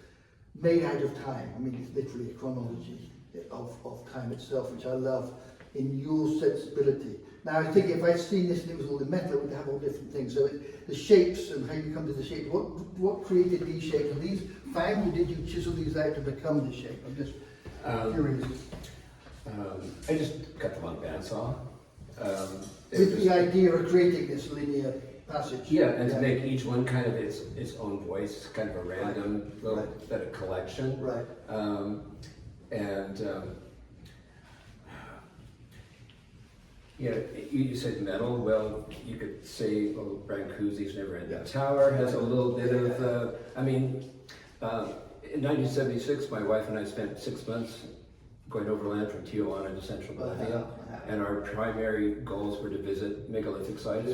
made out of time. I mean, it's literally a chronology of time itself, which I love in your sensibility. Now I think if I'd seen this and it was all in metal, it would have all different things. So the shapes and how you come to the shape, what created these shapes? Are these found, or did you chisel these out to become the shape? I'm just curious. I just cut them on bandsaw. With the idea of creating this linear passage. Yeah, and to make each one kind of its own voice, kind of a random little Right. bit of collection. Right. Yeah, you said metal. Well, you could say, oh, Brancusi's Never-Ending Tower has a little bit of. In 1976, my wife and I spent 6 months going overland from Tijuana to central Bolivia, and our primary goals were to visit megalithic sites.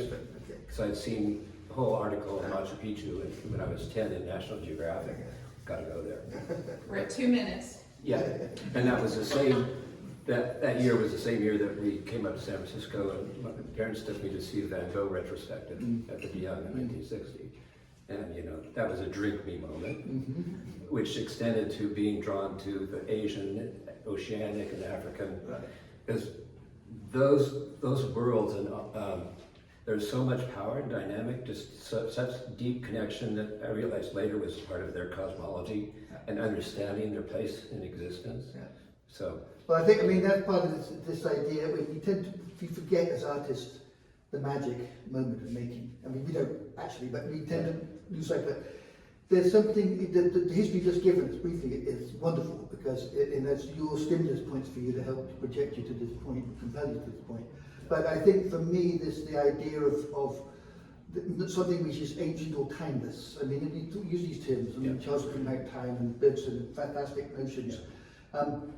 So I'd seen the whole article on Machu Picchu when I was 10 in National Geographic. Got to go there. We're at 2 minutes. Yeah, and that was the same. That year was the same year that we came up to San Francisco, and my parents took me to see the Van Gogh retrospective at the Beyond in 1960. And, you know, that was a drink me moment, which extended to being drawn to the Asian, Oceanic, and African. Because those worlds, and there's so much power and dynamic, just such deep connection that I realized later was part of their cosmology and understanding their place in existence. So. Well, I think, I mean, that's part of this idea. We tend to forget as artists the magic moment of making. I mean, we don't actually, but we tend to lose sight. But there's something, the history just given us briefly is wonderful, because and that's your stimulus points for you to help to project you to this point, compel you to this point. But I think for me, the idea of something which is ancient or timeless. I mean, we use these terms. I mean, Charles talking about time and Bergson, fantastic notions.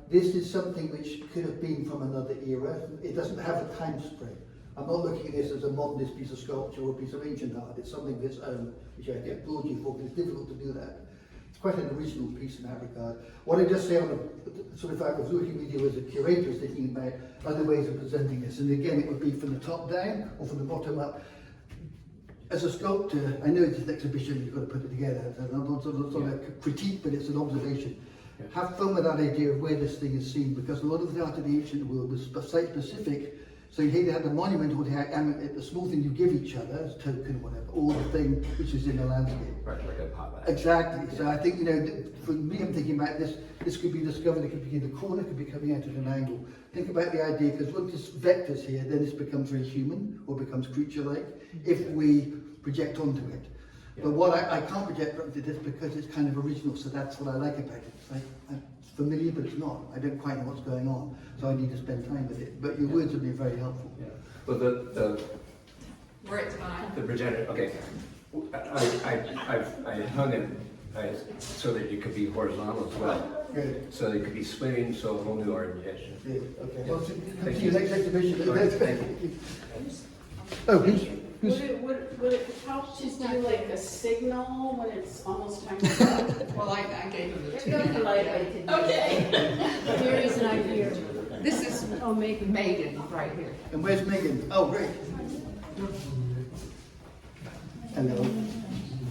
This is something which could have been from another era. It doesn't have a time spring. I'm not looking at this as a modernist piece of sculpture or a piece of ancient art. It's something of its own, which I applaud you for, because it's difficult to do that. It's quite an original piece in that regard. What I just say on a sort of, I was looking with you as a curator, was thinking about other ways of presenting this. And again, it would be from the top down or from the bottom up. As a sculptor, I know it's an exhibition, you've got to put it together. It's not a critique, but it's an observation. Have fun with that idea of where this thing is seen, because a lot of the art of the ancient world was site specific. So here they had the monument, or the small thing you give each other as token or whatever, or the thing which is in the landscape. Right, like a pop-up. Exactly. So I think, you know, for me, I'm thinking about this could be discovered, it could be in the corner, it could be coming out at an angle. Think about the idea, because once this vector's here, then this becomes very human, or becomes creature-like, if we project onto it. But what I can't project onto this because it's kind of original, so that's what I like about it. It's like, it's familiar, but it's not. I don't quite know what's going on, so I need to spend time with it. But your words have been very helpful. Yeah. Well, We're at time. the projector. Okay. I hung it so that it could be horizontal as well. Good. So it could be swinging, so a whole new orientation. Good. Okay. Yeah. Well, see Thank you you. next exhibition. All right, thank you. Oh, who's? Would it help to do like a signal when it's almost time to go? Well, I gave him the There's 2 no minutes. polite way to do it. Okay. Here is an idea. This is Oh, Megan. Megan right here. And where's Megan? Oh, great. Hello.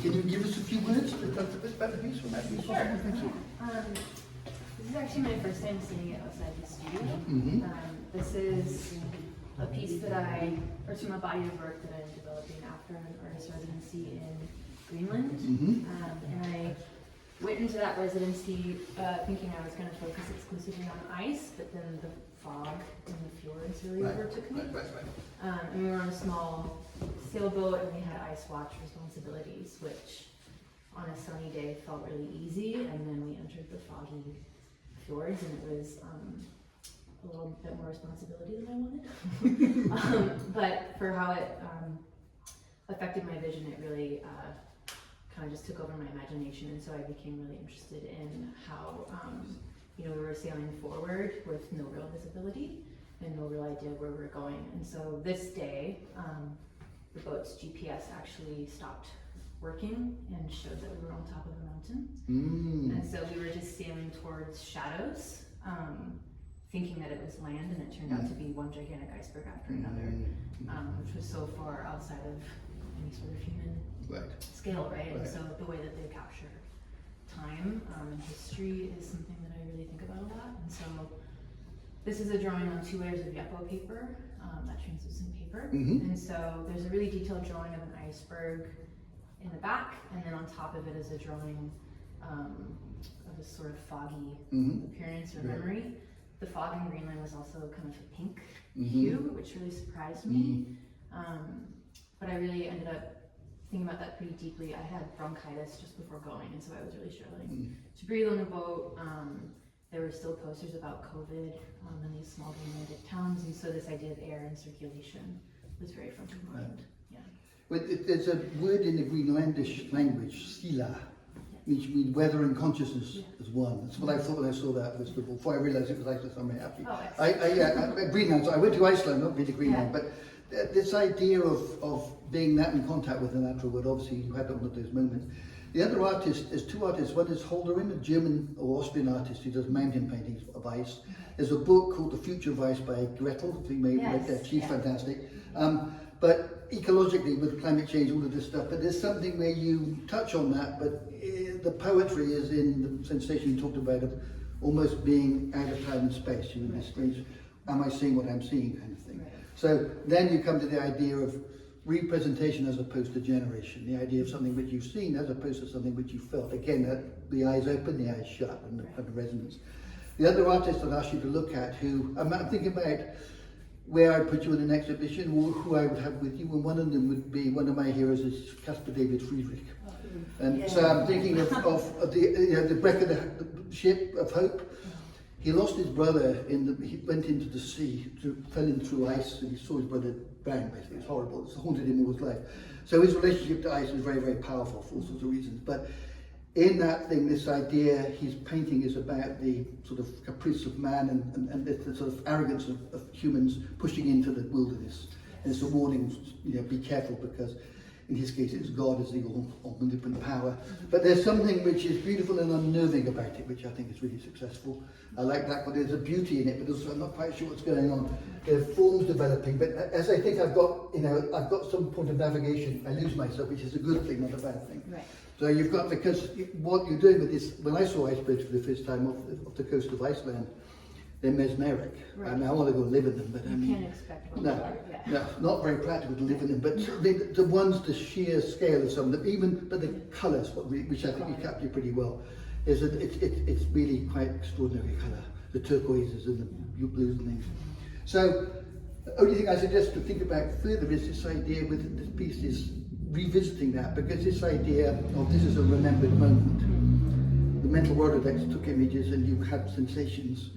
Can you give us a few words about the piece from that piece? Sure. Thank you. This is actually my first time seeing it outside the studio. Mhm. This is a piece or it's from a body of work that I'm developing after an artist residency in Greenland. And I went into that residency thinking I was going to focus exclusively on ice, but then the fog and the fjords really overtook me. And we were on a small sailboat and we had ice watch responsibilities, which on a sunny day felt really easy. And then we entered the foggy fjords and it was a little bit more responsibility than I wanted. But for how it affected my vision, it really kind of just took over my imagination. And so I became really interested in how, we were sailing forward with no real visibility and no real idea where we were going. And so this day, the boat's GPS actually stopped working and showed that we were on top of a mountain. And so we were just sailing towards shadows, thinking that it was land, and it turned out to be one gigantic iceberg after another, which was so far outside of any sort of human scale, right? And so the way that they capture time and history is something that I really think about a lot. And so this is a drawing on 2 layers of Yupo paper, that translucent paper. And so there's a really detailed drawing of an iceberg in the back, and then on top of it is a drawing of a sort of foggy appearance or memory. The fog in Greenland was also kind of a pink hue, which really surprised me. But I really ended up thinking about that pretty deeply. I had bronchitis just before going, and so I was really struggling to breathe on the boat. There were still posters about COVID in these small Greenlandic towns, and so this idea of air and circulation was very front of mind. Yeah. But there's a word in the Greenlandish language, stila, which means weather and consciousness as one. That's what I thought when I saw that was before I realised it was Iceland, so I'm very happy. Greenland, so I went to Iceland, not been to Greenland, but this idea of being that in contact with the natural world, obviously you had one of those moments. The other artist, there's 2 artists, one is Holderin, a German or Austrian artist who does mountain paintings of ice. There's a book called The Future of Ice by Gretel, I think maybe read that, she's fantastic. But ecologically with climate change, all of this stuff, but there's something where you touch on that, but the poetry is in the sensation you talked about of almost being out of time and space, you know, this strange, am I seeing what I'm seeing kind of thing. So then you come to the idea of representation as opposed to generation, the idea of something which you've seen as opposed to something which you felt. Again, the eyes open, the eyes shut, and the resonance. The other artist I'd ask you to look at, who I'm thinking about where I'd put you in an exhibition, or who I would have with you, and one of them would be, one of my heroes is Caspar David Friedrich. And so I'm thinking of the wreck of the ship of Hope. He lost his brother he went into the sea, fell in through ice, and he saw his brother drown, basically. It's horrible, it's haunted him all his life. So his relationship to ice is very, very powerful for all sorts of reasons. But in that thing, this idea, his painting is about the sort of caprice of man and the sort of arrogance of humans pushing into the wilderness. And it's a warning, be careful, because in his case it's God as the omnipotent power. But there's something which is beautiful and unnerving about it, which I think is really successful. I like that, but there's a beauty in it, but also I'm not quite sure what's going on. There are forms developing, but as I think I've got some point of navigation, I lose myself, which is a good thing, not a bad thing. Right. So you've got, because what you're doing with this, when I saw icebergs for the first time off the coast of Iceland, they're mesmeric. Right. I mean, I want to go live in them, but You can't expect one. no, not very practical to live in them. But the ones, the sheer scale of some of them, but the colours, which I think you capture pretty well, is that it's really quite extraordinary colour. The turquoises and the blues and things. So the only thing I suggest to think about further is this idea with this piece is revisiting that, because this idea of this is a remembered moment. The mental Rolodex took images and you had sensations.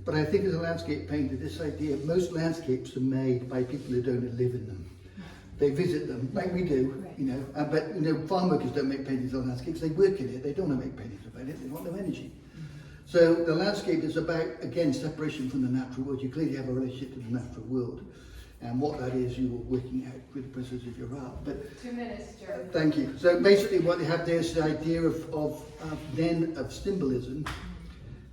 But I think as a landscape painter, this idea, most landscapes are made by people who don't live in them. They visit them, like we do, but farm workers don't make paintings on landscapes, they work in it, they don't want to make paintings about it, they want no energy. So the landscape is about, again, separation from the natural world. You clearly have a relationship to the natural world. And what that is, you are working out with the process of your art. But 2 minutes, Jeremy. thank you. So basically what you have there is the idea of symbolism.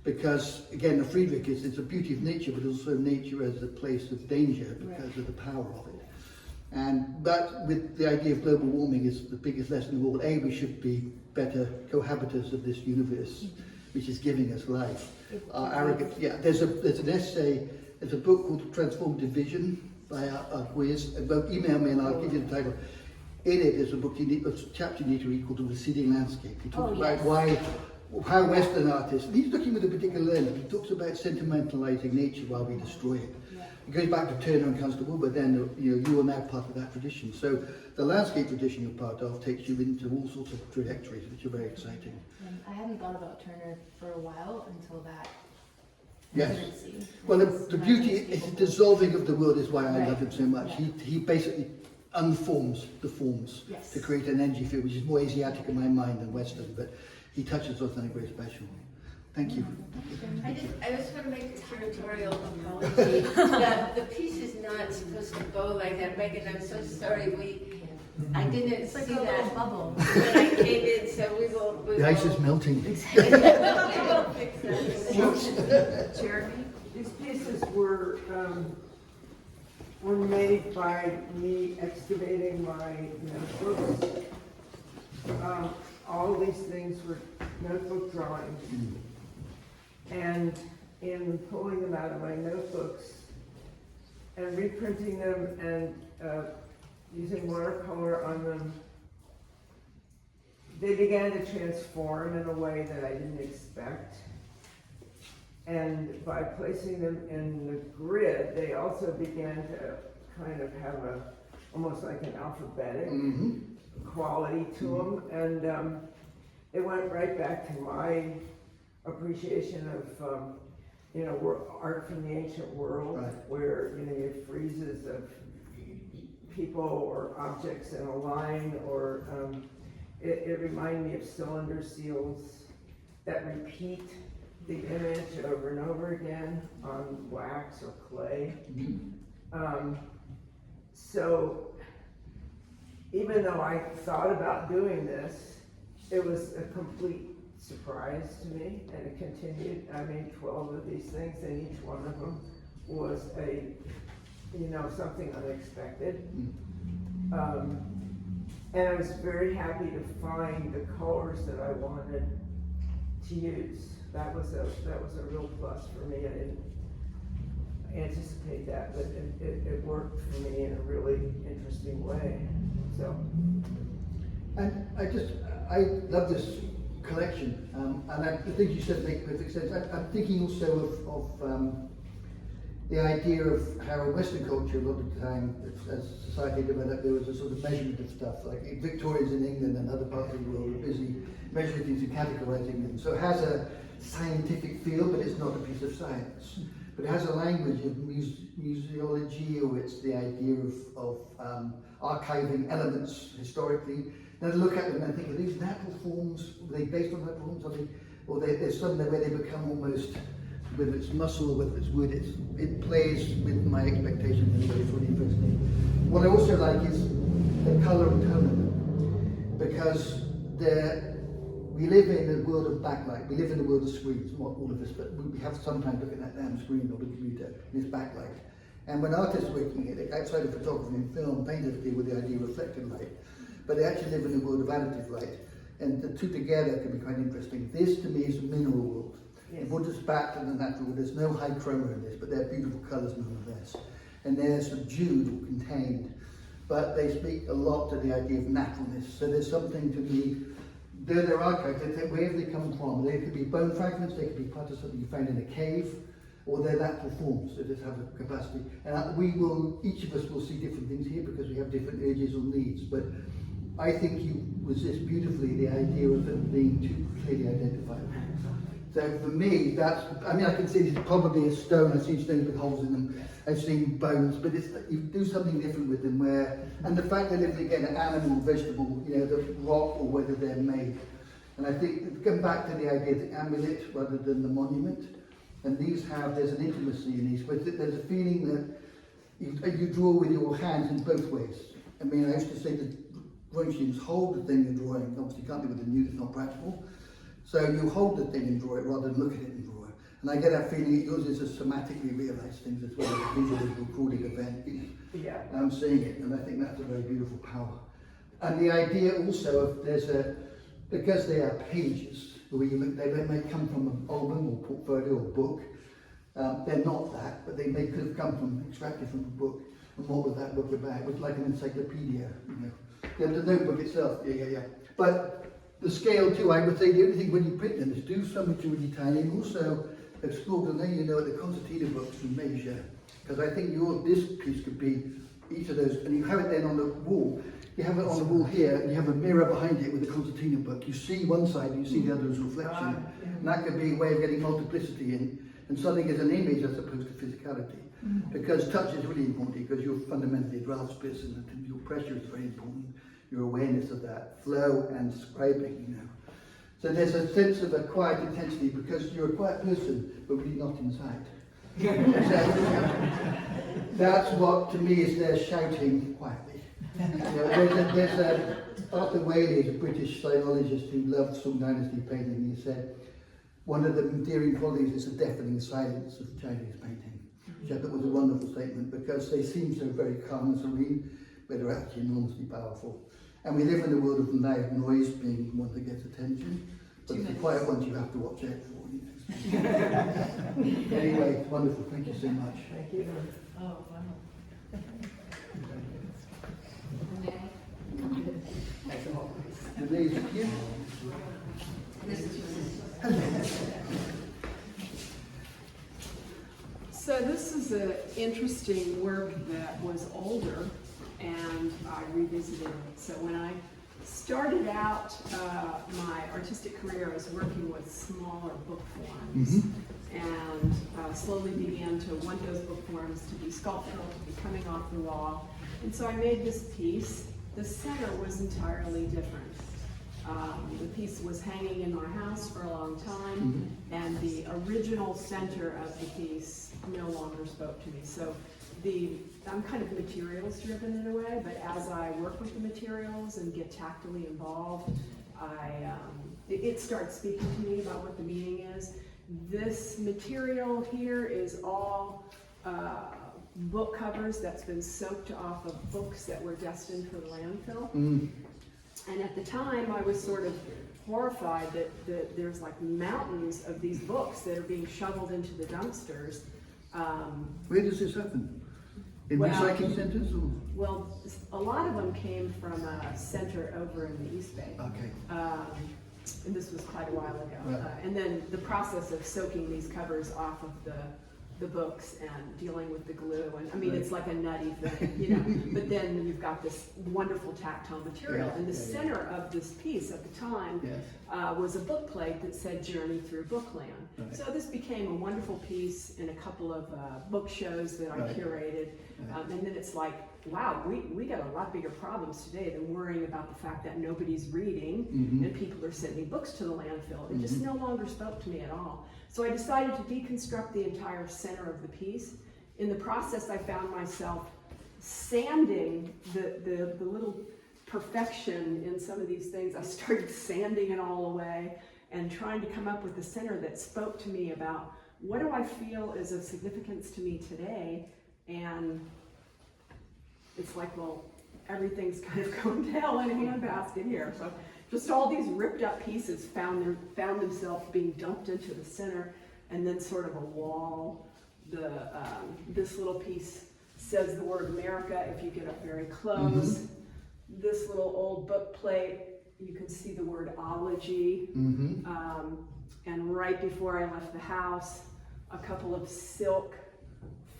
Because again, the Friedrich it's a beauty of nature, but also nature as a place of danger because of the power of it. And that, with the idea of global warming, is the biggest lesson of all. A, we should be better cohabitants of this universe, which is giving us life. Arrogance. Yeah, there's an essay. There's a book called Transformative Vision by a quiz. Email me and I'll give you the title. In it, there's a chapter you need to read called The Receding Landscape. He talks about how Western artists, and he's looking with a particular lens, he talks about sentimentalizing nature while we destroy it. It goes back to Turner and Constable, but then you are now part of that tradition. So the landscape tradition you're part of takes you into all sorts of trajectories, which are very exciting. I hadn't thought about Turner for a while until that. Yes. Well, the beauty is the dissolving of the world is why I love him so much. Yeah. He basically unforms the forms to create an energy field, which is more Asiatic in my mind than Western, but he touches on something very special. Thank you. I just want to make a territorial apology. The piece is not supposed to go like that, Megan. I'm so sorry. I didn't see that bubble when I came in, so we will. The ice is melting. We will fix that. Jeremy, this piece were made by me excavating my notebooks. All these things were notebook drawings. And in pulling them out of my notebooks and reprinting them and using watercolor on them, they began to transform in a way that I didn't expect. And by placing them in the grid, they also began to kind of have almost like an alphabetic quality to them. And it went right back to my appreciation of, art from the ancient world, Right. where, you have friezes of people or objects in a line, or it reminded me of cylinder seals that repeat the image over and over again on wax or clay. So even though I thought about doing this, it was a complete surprise to me, and it continued. I made 12 of these things, and each one of them was something unexpected. And I was very happy to find the colors that I wanted to use. That was a real plus for me. I didn't anticipate that, but it worked for me in a really interesting way. So. And I love this collection, and the things you said make perfect sense. I'm thinking also of the idea of how in Western culture, a lot of the time, as society developed, there was a sort of measurement of stuff. Like Victorians in England and other parts of the world were busy measuring things and categorizing them. So it has a scientific feel, but it's not a piece of science. But it has a language of museology, or it's the idea of archiving elements historically. And I look at them and I think, are these natural forms? Are they based on natural forms? Or there's some where they become almost, whether it's muscle or whether it's wood, it plays with my expectations in a way that's really interesting. What I also like is the colour and tone of them, because we live in a world of backlight. We live in a world of screens, not all of us, but we have sometimes look at that damn screen or the computer, and it's backlight. And when artists are working it, outside of photography and film, painters deal with the idea of reflected light, but they actually live in a world of additive light, and the two together can be quite interesting. This, to me, is a mineral world. Yes. It brought us back to the natural world. There's no high chroma in this, but they're beautiful colours nonetheless. And they're subdued or contained, but they speak a lot to the idea of naturalness. So there's something to me, they're archives, wherever they come from. They could be bone fragments, they could be part of something you found in a cave, or they're natural forms. They just have a capacity. And each of us will see different things here because we have different urges or needs. But I think you resist beautifully the idea of them being too clearly identified. So for me, I can see this is probably a stone. I've seen stones with holes in them. I've seen bones, but you do something different with them and the fact that they're again an animal, vegetable, the rock or whether they're made. And I think, come back to the idea of the amulet rather than the monument. And there's an intimacy in these, but there's a feeling that you draw with your hands in both ways. I mean, I used to say to drawing students, hold the thing you're drawing. Obviously you can't do it with a nude, it's not practical. So you hold the thing and draw it rather than look at it and draw it. And I get that feeling it uses a somatically realised things as well as a visually recorded event. Yeah. And I'm seeing it, and I think that's a very beautiful power. And the idea also of because they are pages, they may come from an album or portfolio or book. They're not that, but they could have extracted from a book. And what was that book about? It was like an encyclopedia, The notebook itself, yeah. But the scale too, I would say the only thing when you print them is do something really tiny, and also explore, and then the concertina books you measure. Because I think this piece could be each of those, and you have it then on the wall. You have it on the wall here, and you have a mirror behind it with the concertina book. You see one side, and you see the other as reflection. And that could be a way of getting multiplicity in, and something as an image as opposed to physicality. Because touch is really important, because you're fundamentally a draftsperson, and your pressure is very important. Your awareness of that, flow and scribing, So there's a sense of a quiet intensity because you're a quiet person, but really not inside. That's what, to me, is they're shouting quietly. There's Arthur Whaley, a British sinologist who loved Song Dynasty painting. He said, one of the endearing qualities is the deafening silence of Chinese painting. which I thought was a wonderful statement, because they seem so very calm and serene, but they're actually enormously powerful. And we live in a world of loud noise being one that gets attention, but the quiet ones you have to watch out for. You know. Anyway, wonderful. Thank you so much. Thank you. Oh, wow. Renee's here. So this is an interesting work that was older, and I revisited it. So when I started out my artistic career, I was working with smaller book forms, and slowly began to want those book forms to be sculptural, to be coming off the wall. And so I made this piece. The center was entirely different. The piece was hanging in my house for a long time, and the original center of the piece no longer spoke to me. So I'm kind of materials driven in a way, but as I work with the materials and get tactily involved, it starts speaking to me about what the meaning is. This material here is all book covers that's been soaked off of books that were destined for the landfill. And at the time, I was sort of horrified that there's like mountains of these books that are being shoveled into the dumpsters. Where does this happen? In recycling centres? Or? Well, a lot of them came from a center over in the East Bay. Okay. And this was quite a while ago. Right. And then the process of soaking these covers off of the books and dealing with the glue, and I mean, it's like a nutty thing, you know, but then you've got this wonderful tactile material, and the center of this piece at the time was a book plate that said "Journey Through Bookland." Right. So this became a wonderful piece in a couple of book shows that I curated, and then it's like, wow, we got a lot bigger problems today than worrying about the fact that nobody's reading and people are sending books to the landfill. It just no longer spoke to me at all. So I decided to deconstruct the entire center of the piece. In the process, I found myself sanding the little perfection in some of these things. I started sanding it all away and trying to come up with the center that spoke to me about what do I feel is of significance to me today. And it's like, well, everything's kind of going to hell in a handbasket here. So just all these ripped up pieces found themselves being dumped into the center, and then sort of a wall. This little piece says the word America if you get up very close. This little old book plate, you can see the word ology. And right before I left the house, a couple of silk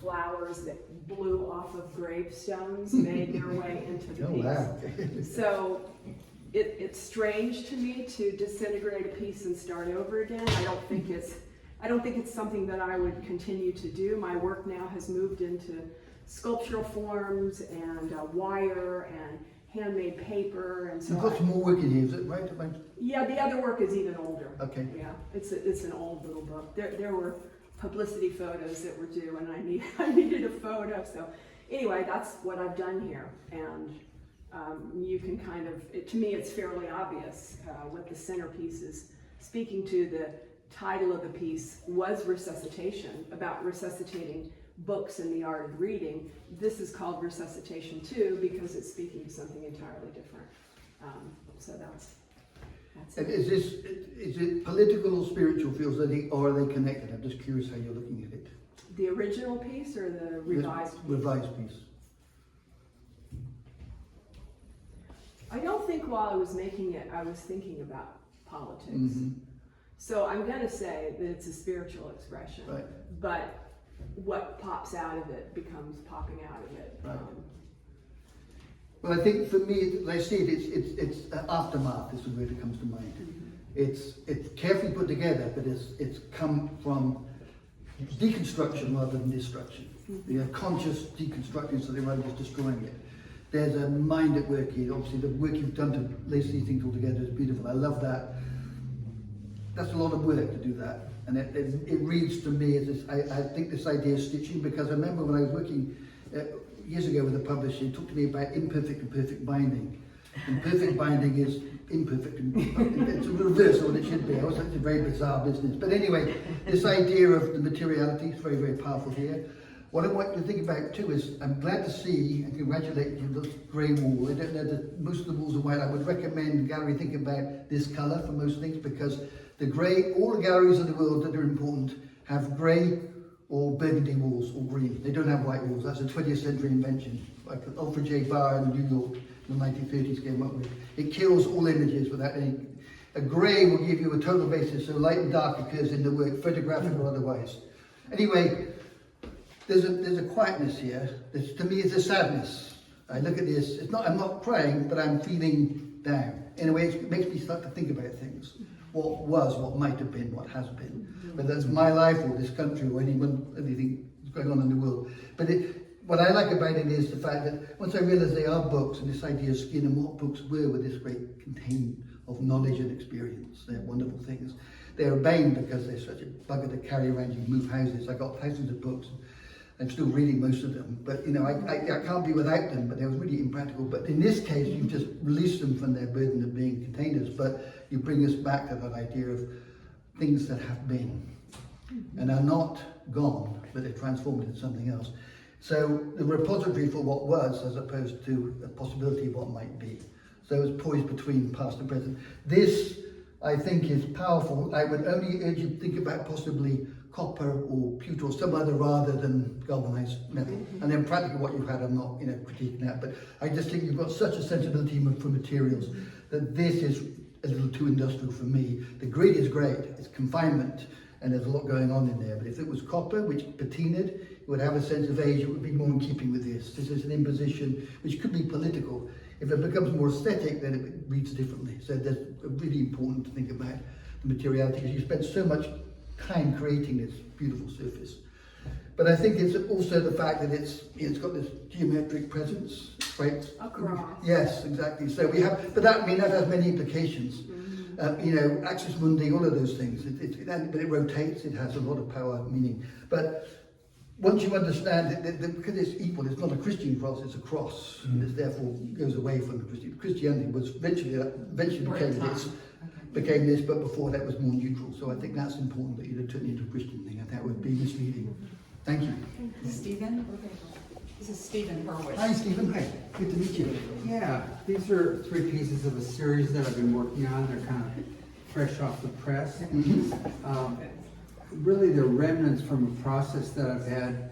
flowers that blew off of gravestones made their way into the piece. Wow. So it's strange to me to disintegrate a piece and start over again. I don't think it's something that I would continue to do. My work now has moved into sculptural forms and wire and handmade paper, and so You've got some more work in here, is it right? yeah, the other work is even older. Okay. Yeah, it's an old little book. There were publicity photos that were due, and I needed a photo. So anyway, that's what I've done here, and you can kind of, to me, it's fairly obvious what the centerpiece is speaking to. The title of the piece was Resuscitation, about resuscitating books and the art of reading. This is called Resuscitation too, because it's speaking to something entirely different. So that's And it. is it political or spiritual feels or are they connected? I'm just curious how you're looking at it. The original piece or the revised piece? Revised piece. I don't think while I was making it, I was thinking about politics. So I'm going to say that it's a spiritual expression. Right. But what pops out of it becomes popping out of it. Right. Well, I think for me, as I see it, it's aftermath is the word that comes to mind. It's carefully put together, but it's come from deconstruction rather than destruction. You have conscious deconstructing, so rather than just destroying it. There's a mind at work here. Obviously, the work you've done to lace these things all together is beautiful. I love that. That's a lot of work to do that. And it reads to me as this, I think this idea of stitching, because I remember when I was working years ago with a publisher, he talked to me about imperfect and perfect binding. And perfect binding is imperfect, and it's a reverse of what it should be. I was like, it's a very bizarre business. But anyway, this idea of the materiality is very, very powerful here. What I want you to think about too is, I'm glad to see and congratulate you on this grey wall. I don't know that most of the walls are white. I would recommend the gallery think about this colour for most things, because the grey, all the galleries in the world that are important have grey or burgundy walls or green. They don't have white walls. That's a 20th century invention, like Alfred J. Barr in New York in the 1930s came up with. It kills all images without any. A grey will give you a total basis, so light and dark occurs in the work, photographic or otherwise. Anyway, there's a quietness here. To me, it's a sadness. I look at this. I'm not crying, but I'm feeling down. In a way, it makes me start to think about things. What was, what might have been, what has been. Whether that's my life or this country or anything that's going on in the world. But what I like about it is the fact that once I realised they are books, and this idea of skin and what books were with this great container of knowledge and experience. They're wonderful things. They're a bane because they're such a bugger to carry around. You move houses. I got thousands of books. I'm still reading most of them, but you know, I can't be without them, but they were really impractical. But in this case, you've just released them from their burden of being containers, but you bring us back to that idea of things that have been and are not gone, but they're transformed into something else. So the repository for what was, as opposed to a possibility of what might be. So it's poised between past and present. This, I think, is powerful. I would only urge you to think about possibly copper or pewter or some other rather than galvanized metal. And then practically what you've had, I'm not critiquing that, but I just think you've got such a sensibility for materials that this is a little too industrial for me. The grid is great, it's confinement, and there's a lot going on in there. But if it was copper, which patinaed, it would have a sense of age, it would be more in keeping with this. This is an imposition which could be political. If it becomes more aesthetic, then it reads differently. So that's really important to think about the materiality, because you spend so much time creating this beautiful surface. But I think it's also the fact that it's got this geometric presence, right? Across. Yes, exactly. So we have, but that has many implications. Axis mundi, all of those things. But it rotates. It has a lot of power, meaning. But once you understand that because it's equal, it's not a Christian cross, it's a cross, and it therefore goes away from the Christian. Christianity was eventually became this, but before that was more neutral. So I think that's important that you don't turn it into a Christian thing, and that would be misleading. Thank you. Stephen? This is Stephen Hurwitz. Hi, Stephen. Hi. Good to meet you. Yeah, these are 3 pieces of a series that I've been working on. They're kind of fresh off the press. Really, they're remnants from a process that I've had.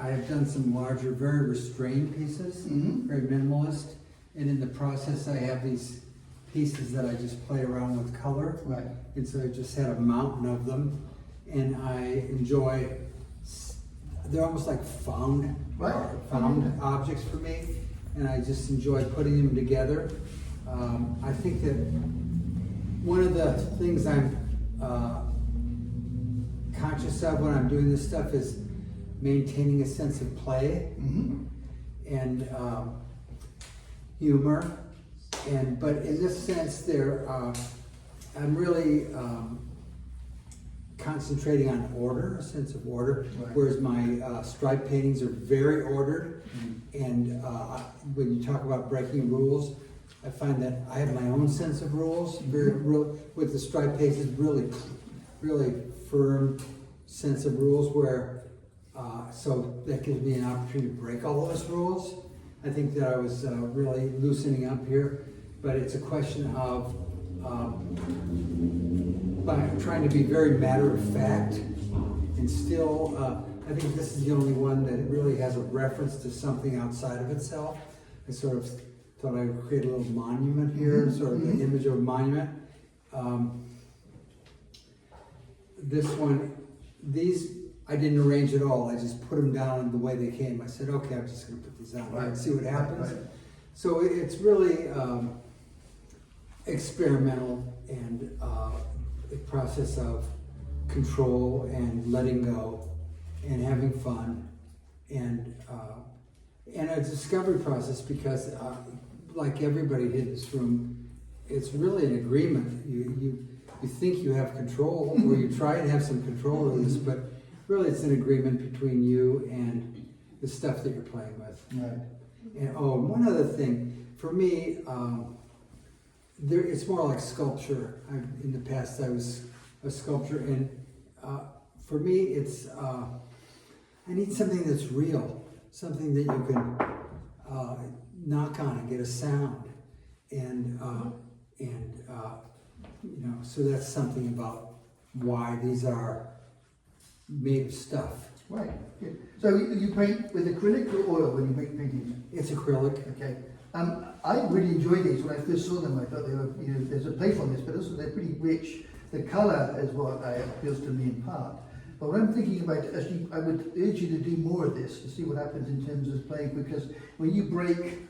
I have done some larger, very restrained pieces, very minimalist. And in the process, I have these pieces that I just play around with color. Right. And so I just had a mountain of them. And I enjoy, they're almost like found objects for me. And I just enjoy putting them together. I think that one of the things I'm conscious of when I'm doing this stuff is maintaining a sense of play and humor. But in this sense, I'm really concentrating on order, a sense of order, whereas my stripe paintings are very ordered. And when you talk about breaking rules, I find that I have my own sense of rules. With the stripe paintings, really firm sense of rules where, so that gives me an opportunity to break all those rules. I think that I was really loosening up here, but it's a question of by trying to be very matter of fact and still, I think this is the only one that really has a reference to something outside of itself. I sort of thought I would create a little monument here, sort of the image of a monument. This one, these I didn't arrange at all. I just put them down the way they came. I said, okay, I'm just going to put these out here and see what happens. So it's really experimental and a process of control and letting go and having fun and a discovery process because like everybody in this room, it's really an agreement. You think you have control or you try to have some control of this, but really it's an agreement between you and the stuff that you're playing with. Right. And one other thing, for me, it's more like sculpture. In the past I was a sculptor, and for me it's, I need something that's real, something that you can knock on and get a sound. And you know, so that's something about why these are made of stuff. Right, good. So you paint with acrylic or oil when you make paintings? It's acrylic. Okay. I really enjoyed these when I first saw them. I thought they were, you know, there's a playfulness, but also they're pretty rich. The colour is what appeals to me in part. But what I'm thinking about, actually, I would urge you to do more of this to see what happens in terms of playing, because when you break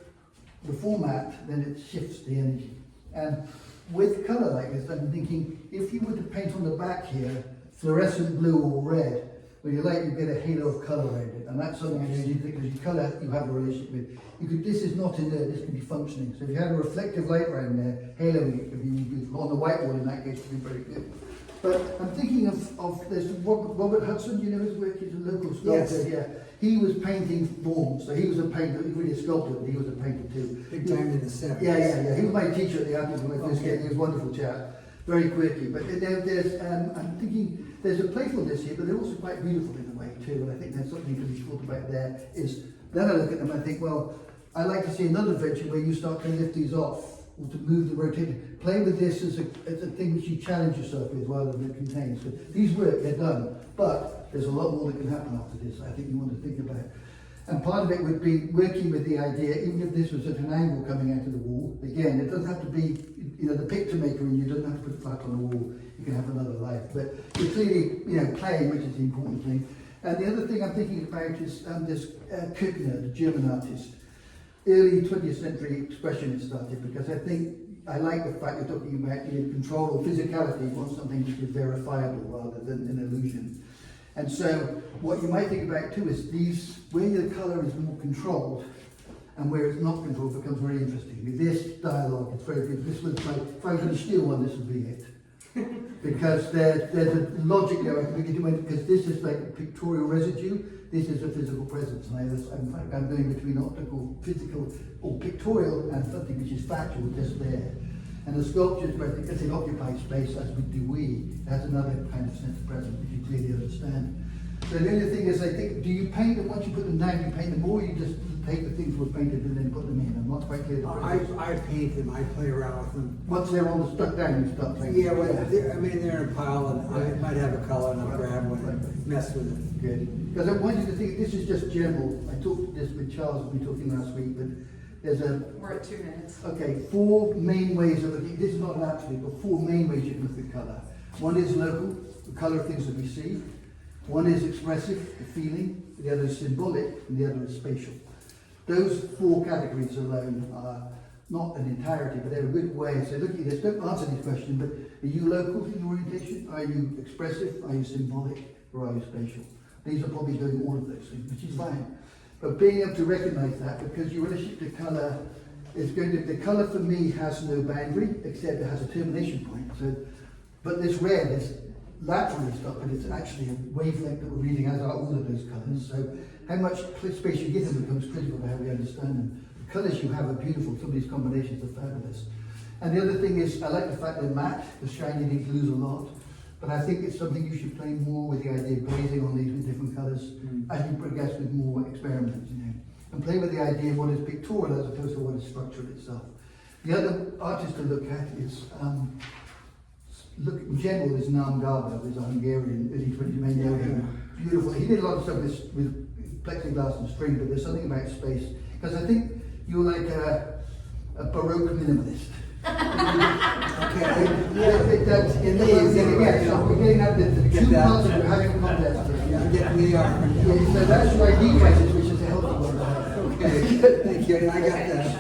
the format, then it shifts the energy. And with colour like this, I'm thinking, if you were to paint on the back here, fluorescent blue or red, when you light, you get a halo of colour around it. And that's something I think because your colour you have a relationship with. This is not in there, this can be functioning. So if you had a reflective light around there, haloing it could be beautiful. On the whiteboard in that case, it would be very good. But I'm thinking of there's Robert Hudson, you know his work, he's a local sculptor. Yes. Yeah. He was painting forms, so he was a painter, he was really a sculptor, but he was a painter too. Big time in the 70s. Yeah. He was my teacher at the Artist when I first came. He was a wonderful chap, very quirky. But there's, I'm thinking, there's a playfulness here, but they're also quite beautiful in a way too. And I think there's something to be thought about there. Is then I look at them and I think, well, I like to see another venture where you start to lift these off or to move the rotation. Play with this as a thing which you challenge yourself with rather than it contains. So these work, they're done, but there's a lot more that can happen after this. I think you want to think about. And part of it would be working with the idea, even if this was at an angle coming out of the wall. Again, it doesn't have to be, you know, the picture maker in you doesn't have to put it flat on the wall. You can have another life. But you're clearly, you know, playing, which is the important thing. And the other thing I'm thinking about is this Kuttner, the German artist. Early 20th century expressionist started, because I think I like the fact you're talking about control or physicality. You want something which is verifiable rather than an illusion. And so what you might think about too is these, where the colour is more controlled and where it's not controlled becomes very interesting. With this dialogue, it's very good. This looks like, if I was going to steal one, this would be it. Because there's a logic there, because this is like a pictorial residue, this is a physical presence. And I'm going between optical, physical, or pictorial and something which is factual, just there. And the sculptures, because it occupies space, as we do it has another kind of sense of presence, which you clearly understand. So the only thing is, I think, do you paint them, once you put them down, you paint them, or you just take the things that were painted and then put them in? I'm not quite clear. I paint them, I play around with them. Once they're all stuck down, you start painting. Yeah, well, they're in a pile, and I might have a color, and I'll grab one and mess with it. Good. Because I want you to think, this is just general. I talked this with Charles, we were talking last week, but there's We're at 2 minutes. okay, 4 main ways of looking. This is not an absolute, but 4 main ways you can look at colour. One is local, the colour of things that we see. One is expressive, the feeling. The other is symbolic, and the other is spatial. Those 4 categories alone are not an entirety, but they're a good way. So looking at this, don't answer this question, but are you local in orientation? Are you expressive? Are you symbolic? Or are you spatial? These are probably doing all of those things, which is fine. But being able to recognize that, because your relationship to colour is going to, the colour for me has no boundary, except it has a termination point. So, but this red is laterally stuff, but it's actually a wavelength that we're reading, as are all of those colours. So how much space you give them becomes critical to how we understand them. The colours you have are beautiful, some of these combinations are fabulous. And the other thing is, I like the fact they're matte, the shiny things lose a lot. But I think it's something you should play more with, the idea of glazing on these with different colours as you progress with more experiments, you know. And play with the idea of what is pictorial as opposed to what is structural itself. The other artist to look at is, in general, is Nam Garba, who's a Hungarian, early 20th century. Beautiful. He did a lot of stuff with plexiglass and string, but there's something about space. Because I think you're like a Baroque minimalist. Okay. That's in the so we're getting up to the 2 parts of having a contest. Yeah, we are. Yeah, so that's your ID crisis, which is a healthy one. Okay, thank you, I got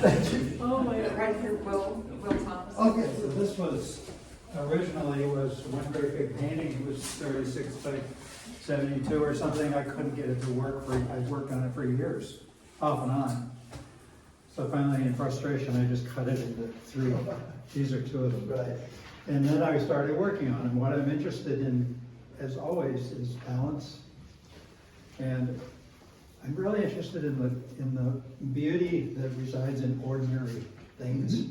that. Oh my God. Right here, Will Thoms. Okay. So this was, originally was one great big painting. It was 36 by 72 or something. I couldn't get it to work I worked on it for years, off and on. So finally, in frustration, I just cut it into 3. These are 2 of them. Right. And then I started working on them. What I'm interested in, as always, is balance. And I'm really interested in the beauty that resides in ordinary things,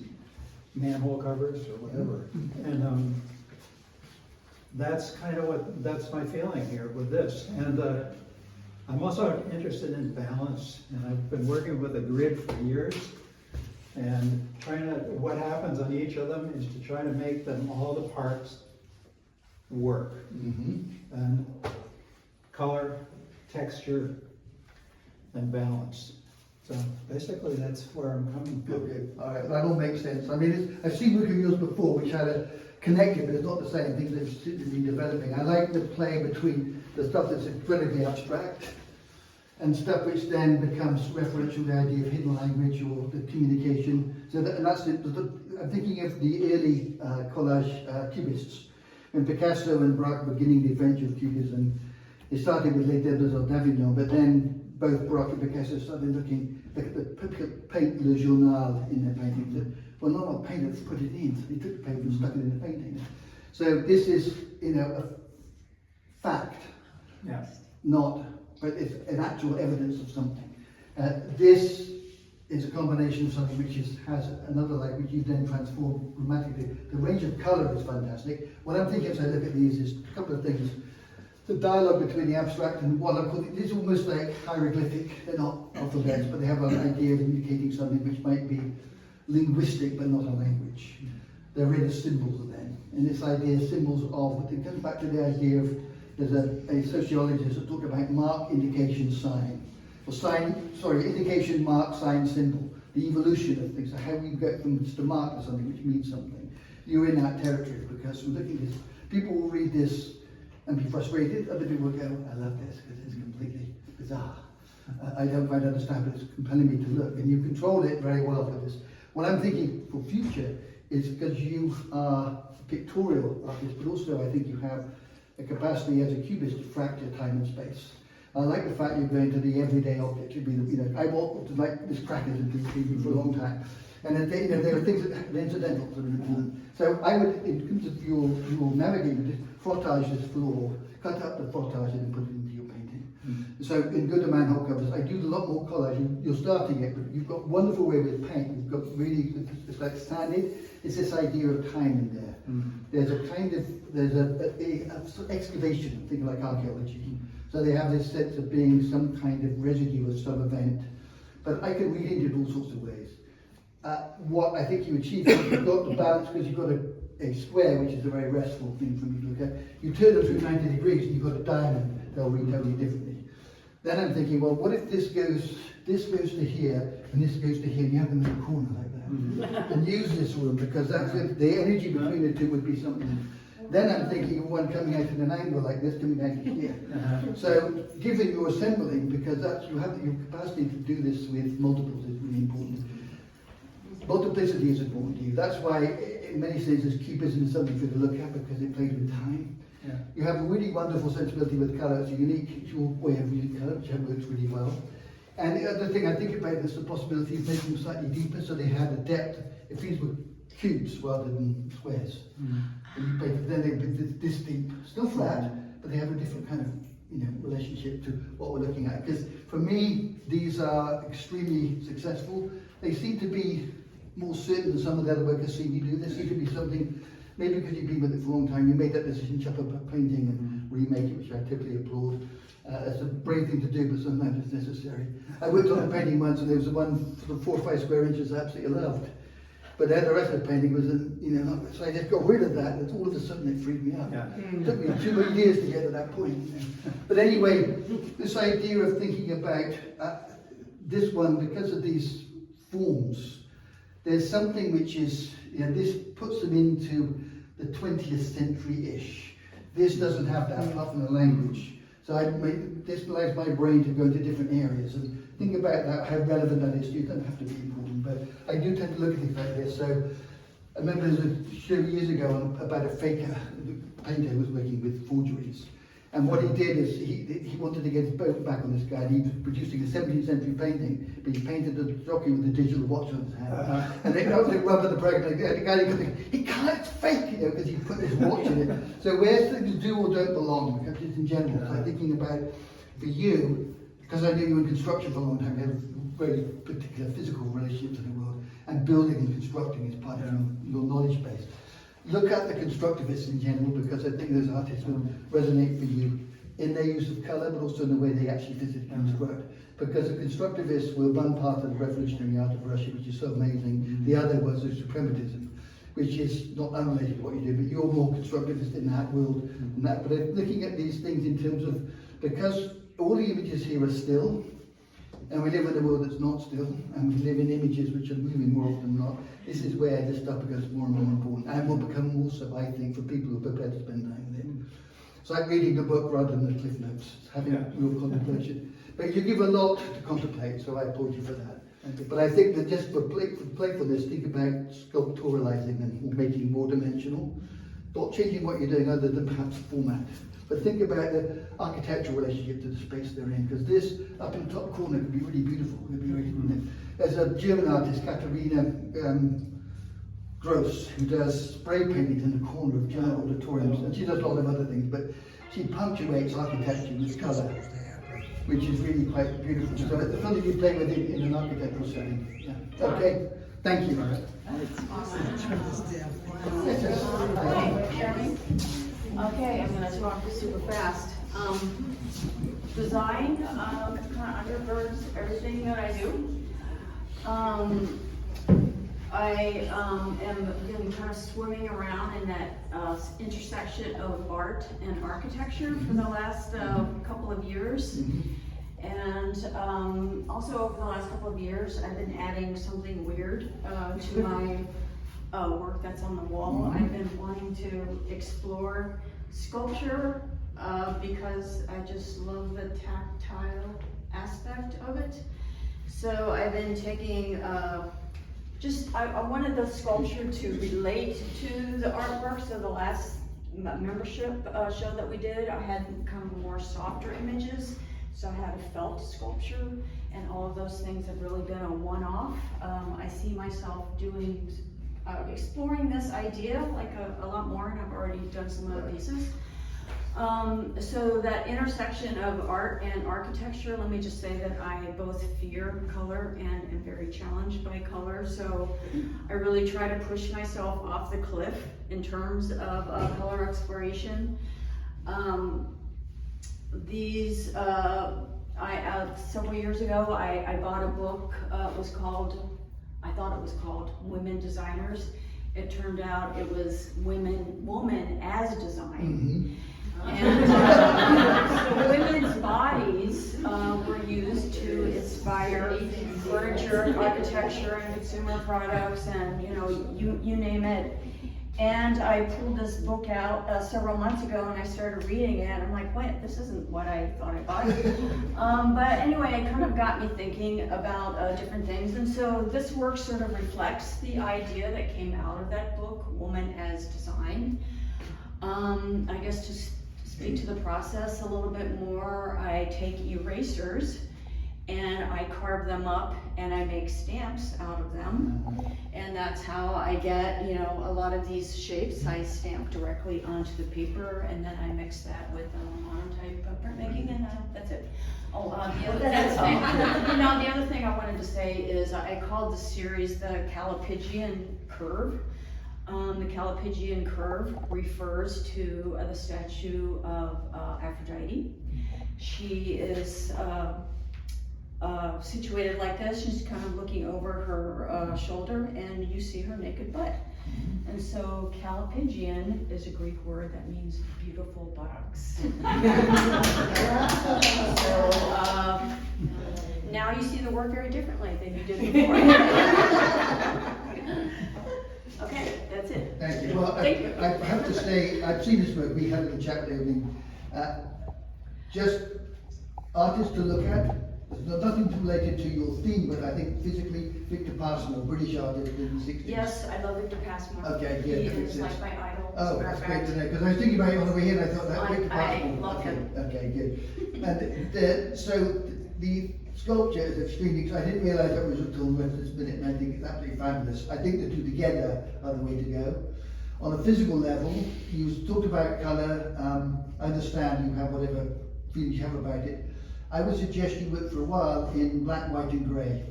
manhole covers or whatever. And that's kind of that's my feeling here with this. And I'm also interested in balance, and I've been working with a grid for years. And what happens on each of them is to try to make them, all the parts work. And color, texture, and balance. So basically that's where I'm coming from. Okay, all right, that all makes sense. I mean, I've seen work of yours before which had a connected, but it's not the same things that seem to be developing. I like the play between the stuff that's incredibly abstract and stuff which then becomes referential, the idea of hidden language or the communication. So that, and that's it. I'm thinking of the early collage cubists, when Picasso and Braque were beginning the adventure of cubism. It started with Les Debles d'Avignon, but then both Braque and Picasso started looking at the paint le journal in their paintings. That, well, not a paint, let's put it in. So they took the paper and stuck it in the painting. So this is, you know, a fact, not, but it's an actual evidence of something. This is a combination of something which has another light, which you then transform dramatically. The range of colour is fantastic. What I'm thinking as I look at these is a couple of things. The dialogue between the abstract and what I'm calling, it's almost like hieroglyphic. They're not alphabets, but they have an idea of indicating something which might be linguistic, but not a language. They're read as symbols then. And this idea of symbols of, it comes back to the idea of, there's a sociologist that talked about mark, indication, sign. Or indication, mark, sign, symbol. The evolution of things, so how you get from just a mark to something which means something. You're in that territory because from looking at this, people will read this and be frustrated. Other people will go, I love this because it's completely bizarre. I don't quite understand, but it's compelling me to look. And you control it very well for this. What I'm thinking for future is because you are a pictorial artist, but also I think you have a capacity as a cubist to fracture time and space. I like the fact you're going to the everyday object. You'd be, you know, I walked to like this crackers and TV for a long time, and you know, there are things that are incidental that are important. So I would, in terms of your navigating this, frottage this floor, cut out the frottage and then put it into your painting. So in good manhole covers, I do a lot more collage. You're starting it, but you've got a wonderful way with paint. You've got really, it's like sanded. It's this idea of time in there. There's a kind of, there's a excavation, think like archaeology. So they have this sense of being some kind of residue of some event. But I can read into it all sorts of ways. What I think you achieve is you've got the balance because you've got a square, which is a very restful thing for me to look at. You turn them through 90 degrees and you've got a diamond, they'll read totally differently. Then I'm thinking, well, what if this goes to here and this goes to here and you have them in a corner like that? And use this room because that's it. The energy between the two would be something. Then I'm thinking of one coming out at an angle like this, coming out here. So, given your assembling, because that's, you have your capacity to do this with multiples is really important. Multiplicity is important to you. That's why, in many senses, cubism is something for you to look at because it plays with time. You have a really wonderful sensibility with colour. It's a unique way of reading colour, which works really well. And the other thing I think about is the possibility of making them slightly deeper, so they have a depth. It feels with cubes rather than squares. And then they're this deep, still flat, but they have a different kind of relationship to what we're looking at. Because for me, these are extremely successful. They seem to be more certain than some of the other work I've seen you do. There seems to be something, maybe because you've been with it for a long time, you made that decision, chop up a painting and remake it, which I totally applaud. It's a brave thing to do, but sometimes it's necessary. I worked on a painting once, and there was one sort of 4 or 5 square inches I absolutely loved. But then the rest of the painting was, so I just got rid of that, and all of a sudden it freaked me out. It took me 2 more years to get to that point. But anyway, this idea of thinking about this one, because of these forms, there's something which is, this puts them into the 20th century-ish. This doesn't have that, apart from the language. So this allows my brain to go into different areas and think about that, how relevant that is to you. It doesn't have to be important, but I do tend to look at things like this. So I remember there was a show years ago about a faker, the painter who was working with forgeries. And what he did is he wanted to get his boat back on this guy, and he was producing a 17th century painting, but he painted the jockey with a digital watch on his hand. And they got the rubber, the brake, and the guy he can't, it's fake, because he put his watch in it. So where things do or don't belong, because it's in general. So I'm thinking about, for you, because I knew you were in construction for a long time, you have a very particular physical relationship to the world, and building and constructing is part of your knowledge base. Look at the constructivists in general, because I think those artists will resonate for you in their use of colour, but also in the way they actually physically construct. Because the constructivists were one part of the revolutionary art of Russia, which is so amazing. The other was the suprematism, which is not unrelated to what you do, but you're more constructivist in that world than that. But looking at these things in terms of, because all the images here are still, and we live in a world that's not still, and we live in images which are moving more often than not, this is where this stuff becomes more and more important, and will become more so, I think, for people who are prepared to spend time with it. It's like reading the book rather than the cliff notes, it's having real contemplation. But you give a lot to contemplate, so I applaud you for that. But I think that just for playfulness, think about sculpturalizing and making it more dimensional, not changing what you're doing other than perhaps format. But think about the architectural relationship to the space they're in, because this up in the top corner could be really beautiful. Could be really, there's a German artist, Katharina Gross, who does spray painting in the corner of German auditoriums, and she does a lot of other things, but she punctuates architecture with colour, which is really quite beautiful. So it's something you play with in an architectural setting. Yeah. Okay, thank you. Okay, I'm gonna talk super fast. Design kind of undergirds everything that I do. I am been kind of swimming around in that intersection of art and architecture for the last couple of years. And also over the last couple of years, I've been adding something weird to my work that's on the wall. I've been wanting to explore sculpture because I just love the tactile aspect of it. So I've been taking I wanted the sculpture to relate to the artwork. So the last membership show that we did, I had kind of more softer images. So I had a felt sculpture, and all of those things have really been a one-off. I see myself doing, exploring this idea like a lot more, and I've already done some other pieces. So that intersection of art and architecture, let me just say that I both fear color and am very challenged by color. So I really try to push myself off the cliff in terms of color exploration. Several years ago, I bought a book. I thought it was called Women Designers. It turned out it was Woman as Design. And so women's bodies were used to inspire furniture, architecture, and consumer products, and you name it. And I pulled this book out several months ago, and I started reading it. I'm like, wait, this isn't what I thought I bought. But anyway, it kind of got me thinking about different things. And so this work sort of reflects the idea that came out of that book, Woman as Design. I guess to speak to the process a little bit more, I take erasers and I carve them up and I make stamps out of them. And that's how I get, a lot of these shapes. I stamp directly onto the paper, and then I mix that with monotype printmaking, and that's it. The other thing I wanted to say is I called the series the Callipygian Curve. The Callipygian Curve refers to the statue of Aphrodite. She is situated like this. She's kind of looking over her shoulder, and you see her naked butt. And so Callipygian is a Greek word that means beautiful buttocks. So now you see the work very differently than you did before. Okay, that's it. Thank you. Well, Thank you. I have to say, I've seen this work. We had it in chat with evening. Just artists to look at. There's nothing related to your theme, but I think physically, Victor Passmore, British artist in the 60s. Yes, I love Victor Passmore. Okay, yeah, he that makes is like sense. my idol. Oh, that's great to know, because I was thinking about it on the way here, and I thought that Victor I Passmore. love him. Okay, good. And so the sculpture is extremely, I didn't realise that was until this minute, and I think it's absolutely fabulous. I think the two together are the way to go. On a physical level, you talked about colour. I understand you have whatever feelings you have about it. I would suggest you work for a while in black, white, and grey,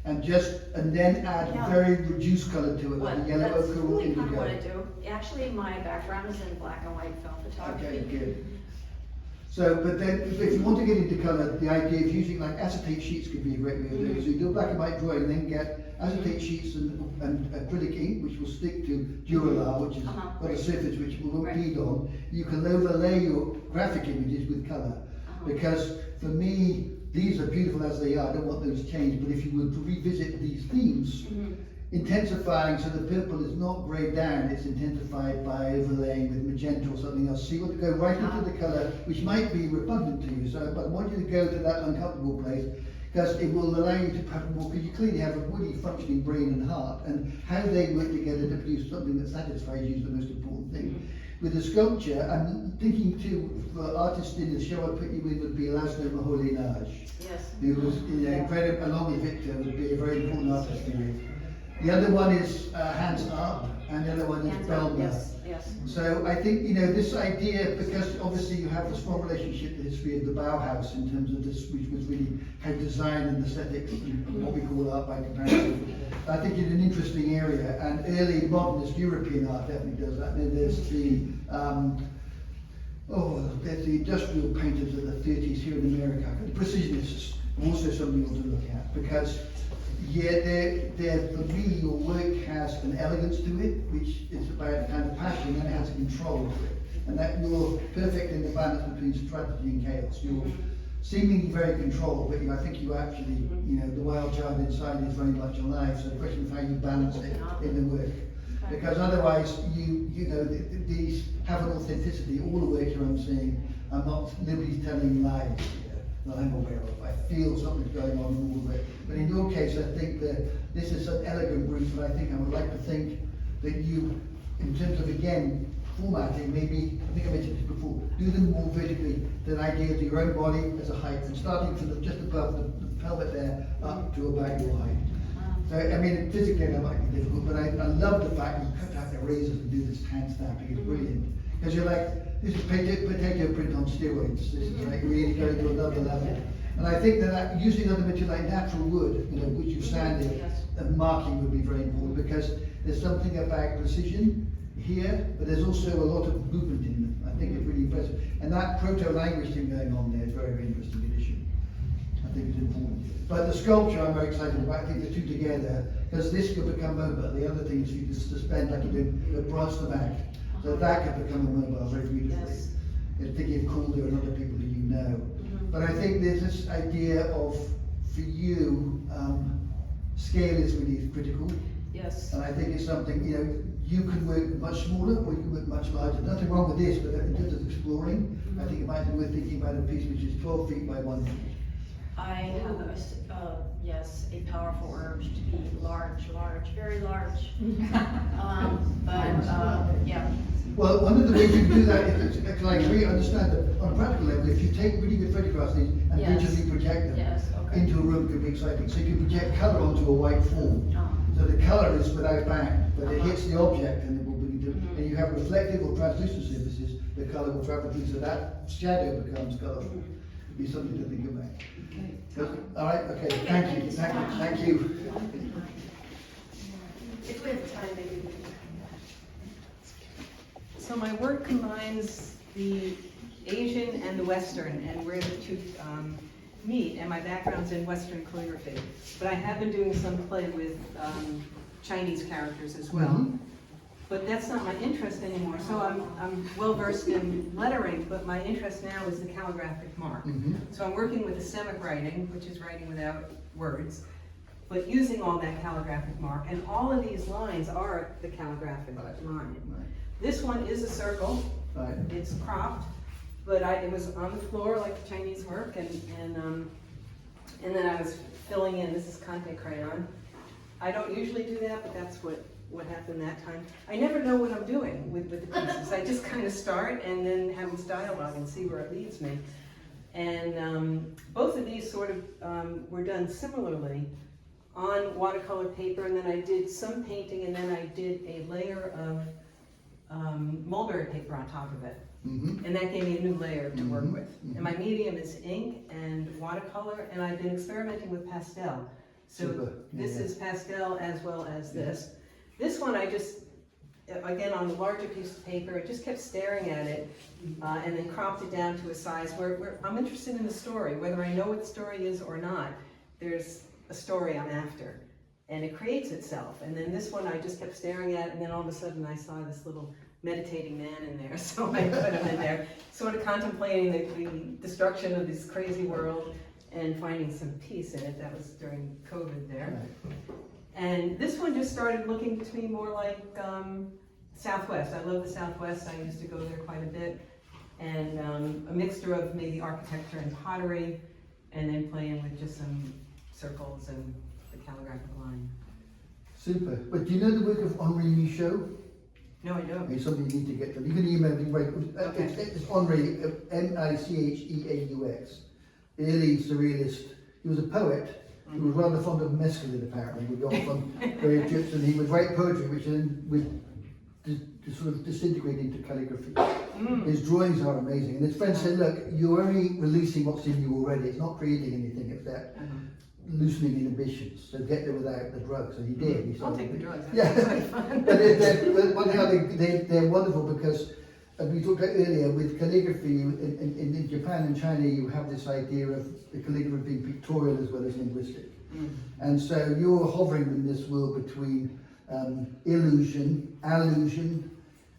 and then add very reduced colour to it, like a yellow That's ochre or really kind of indigo. what I do. Actually, my background is in black and white film photography. Okay, good. So, but then if you want to get into colour, the idea of using like acetate sheets could be a great way of doing it. So you do a black and white drawing, then get acetate sheets and acrylic ink, which will stick to Duralar, which is got a surface which will not bleed on. You can overlay your graphic images with colour. Because for me, these are beautiful as they are, I don't want those changed, but if you were to revisit these themes, intensifying so the purple is not greyed down, it's intensified by overlaying with magenta or something else. So you want to go right into the colour, which might be repugnant to you, so but I want you to go to that uncomfortable place, because it will allow you to have more, because you clearly have a woody functioning brain and heart, and how they work together to produce something that satisfies you is the most important thing. With the sculpture, I'm thinking too, for artists in the show I put you in would be Laszlo Moholy-Nagy, who was incredible, along with Victor, would be a very important artist for you. The other one is Hans Arp, and the other one is Belmer. Yes. So I think, this idea, because obviously you have a strong relationship to the history of the Bauhaus in terms of this, which was really how design and aesthetics and what we call art by comparison. I think it's an interesting area, and early modernist European art definitely does that. And there's there's the industrial painters of the 30s here in America, the precisionists, also something you want to look at, because for me, your work has an elegance to it, which is about kind of passion, and it has a control to it. And that you're perfect in the balance between strategy and chaos. You're seemingly very controlled, but I think you actually, the wild child inside is very much alive. So the question of how you balance it in the work. Because otherwise, these have an authenticity. All the work here I'm seeing, I'm not liberty telling lies that I'm aware of. I feel something's going on in all of it. But in your case, I think that this is an elegant brief, but I think I would like to think that you, in terms of, again, formatting, maybe, I think I mentioned this before, do them more vertically, the idea of your own body as a height, and starting from just above the pelvet there, up to about your height. So, I mean, physically that might be difficult, but I love the fact you cut out the razors and do this hand stamping. It's brilliant. Because you're like, this is potato print on steroids. This is like really going to another level. And I think that using other material like natural wood, which you sanded, and marking would be very important, because there's something about precision here, but there's also a lot of movement in them. I think it's really impressive. And that proto-language thing going on there is very, very interesting addition. I think it's important. But the sculpture I'm very excited about. I think the two together, because this could become mobile. The other thing is you can suspend like you do the Broughton back. So that could become a mobile very beautifully. Yes. Thinking of Calder and other people that you know. But I think there's this idea of, for you, scale is really critical. Yes. And I think it's something, you can work much smaller or you can work much larger. Nothing wrong with this, but in terms of exploring, I think it might be worth thinking about a piece which is 12 feet by 1 feet. I have a powerful urge to be large, very large. Yeah. Well, one of the ways you can do that is, because I really understand that on a practical level, if you take really good photographs of these and digitally project them into a room, could be exciting. So you can project colour onto a white form. So the colour is without bound, but it hits the object and it will be and you have reflective or translucent surfaces, the colour will travel through, so that shadow becomes colourful. It'd be something to think about. All right, okay, thank you. If we have time, maybe we can. So my work combines the Asian and the Western, and where the two meet, and my background's in Western calligraphy. But I have been doing some play with Chinese characters as well. But that's not my interest anymore. So I'm well versed in lettering, but my interest now is the calligraphic mark. So I'm working with Semitic writing, which is writing without words, but using all that calligraphic mark. And all of these lines are the calligraphic line. This one is a circle. It's cropped, but it was on the floor like the Chinese work, and then I was filling in. This is Conte crayon. I don't usually do that, but that's what happened that time. I never know what I'm doing with the pieces. I just kind of start and then have this dialogue and see where it leads me. And both of these sort of were done similarly on watercolor paper, and then I did some painting, and then I did a layer of mulberry paper on top of it. And that gave me a new layer to work with. And my medium is ink and watercolor, and I've been experimenting with pastel. So this is pastel as well as this. This one I just again, on the larger piece of paper, I just kept staring at it, and then cropped it down to a size where I'm interested in the story, whether I know what the story is or not, there's a story I'm after. And it creates itself. And then this one I just kept staring at, and then all of a sudden I saw this little meditating man in there, so I put him in there, sort of contemplating the destruction of this crazy world and finding some peace in it. That was during COVID there. And this one just started looking to me more like Southwest. I love the Southwest. I used to go there quite a bit. And a mixture of maybe architecture and pottery, and then playing with just some circles and the calligraphic line. Super. But do you know the work of Henri Michaud? No, I don't. It's something you need to get to. You can email me. Okay. It's Henri, Micheaux. Early surrealist. He was a poet. He was rather fond of mescaline, apparently. He would go off on various trips, and he would write poetry, which then would sort of disintegrate into calligraphy. His drawings are amazing. And his friend said, look, you're only releasing what's in you already. It's not creating anything. It's that loosening inhibitions. So get there without the drugs. And he did. I'll take the drugs. Yeah. But one how they're wonderful because, as we talked about earlier, with calligraphy in Japan and China, you have this idea of the calligraphy being pictorial as well as linguistic. And so you're hovering in this world between illusion, allusion,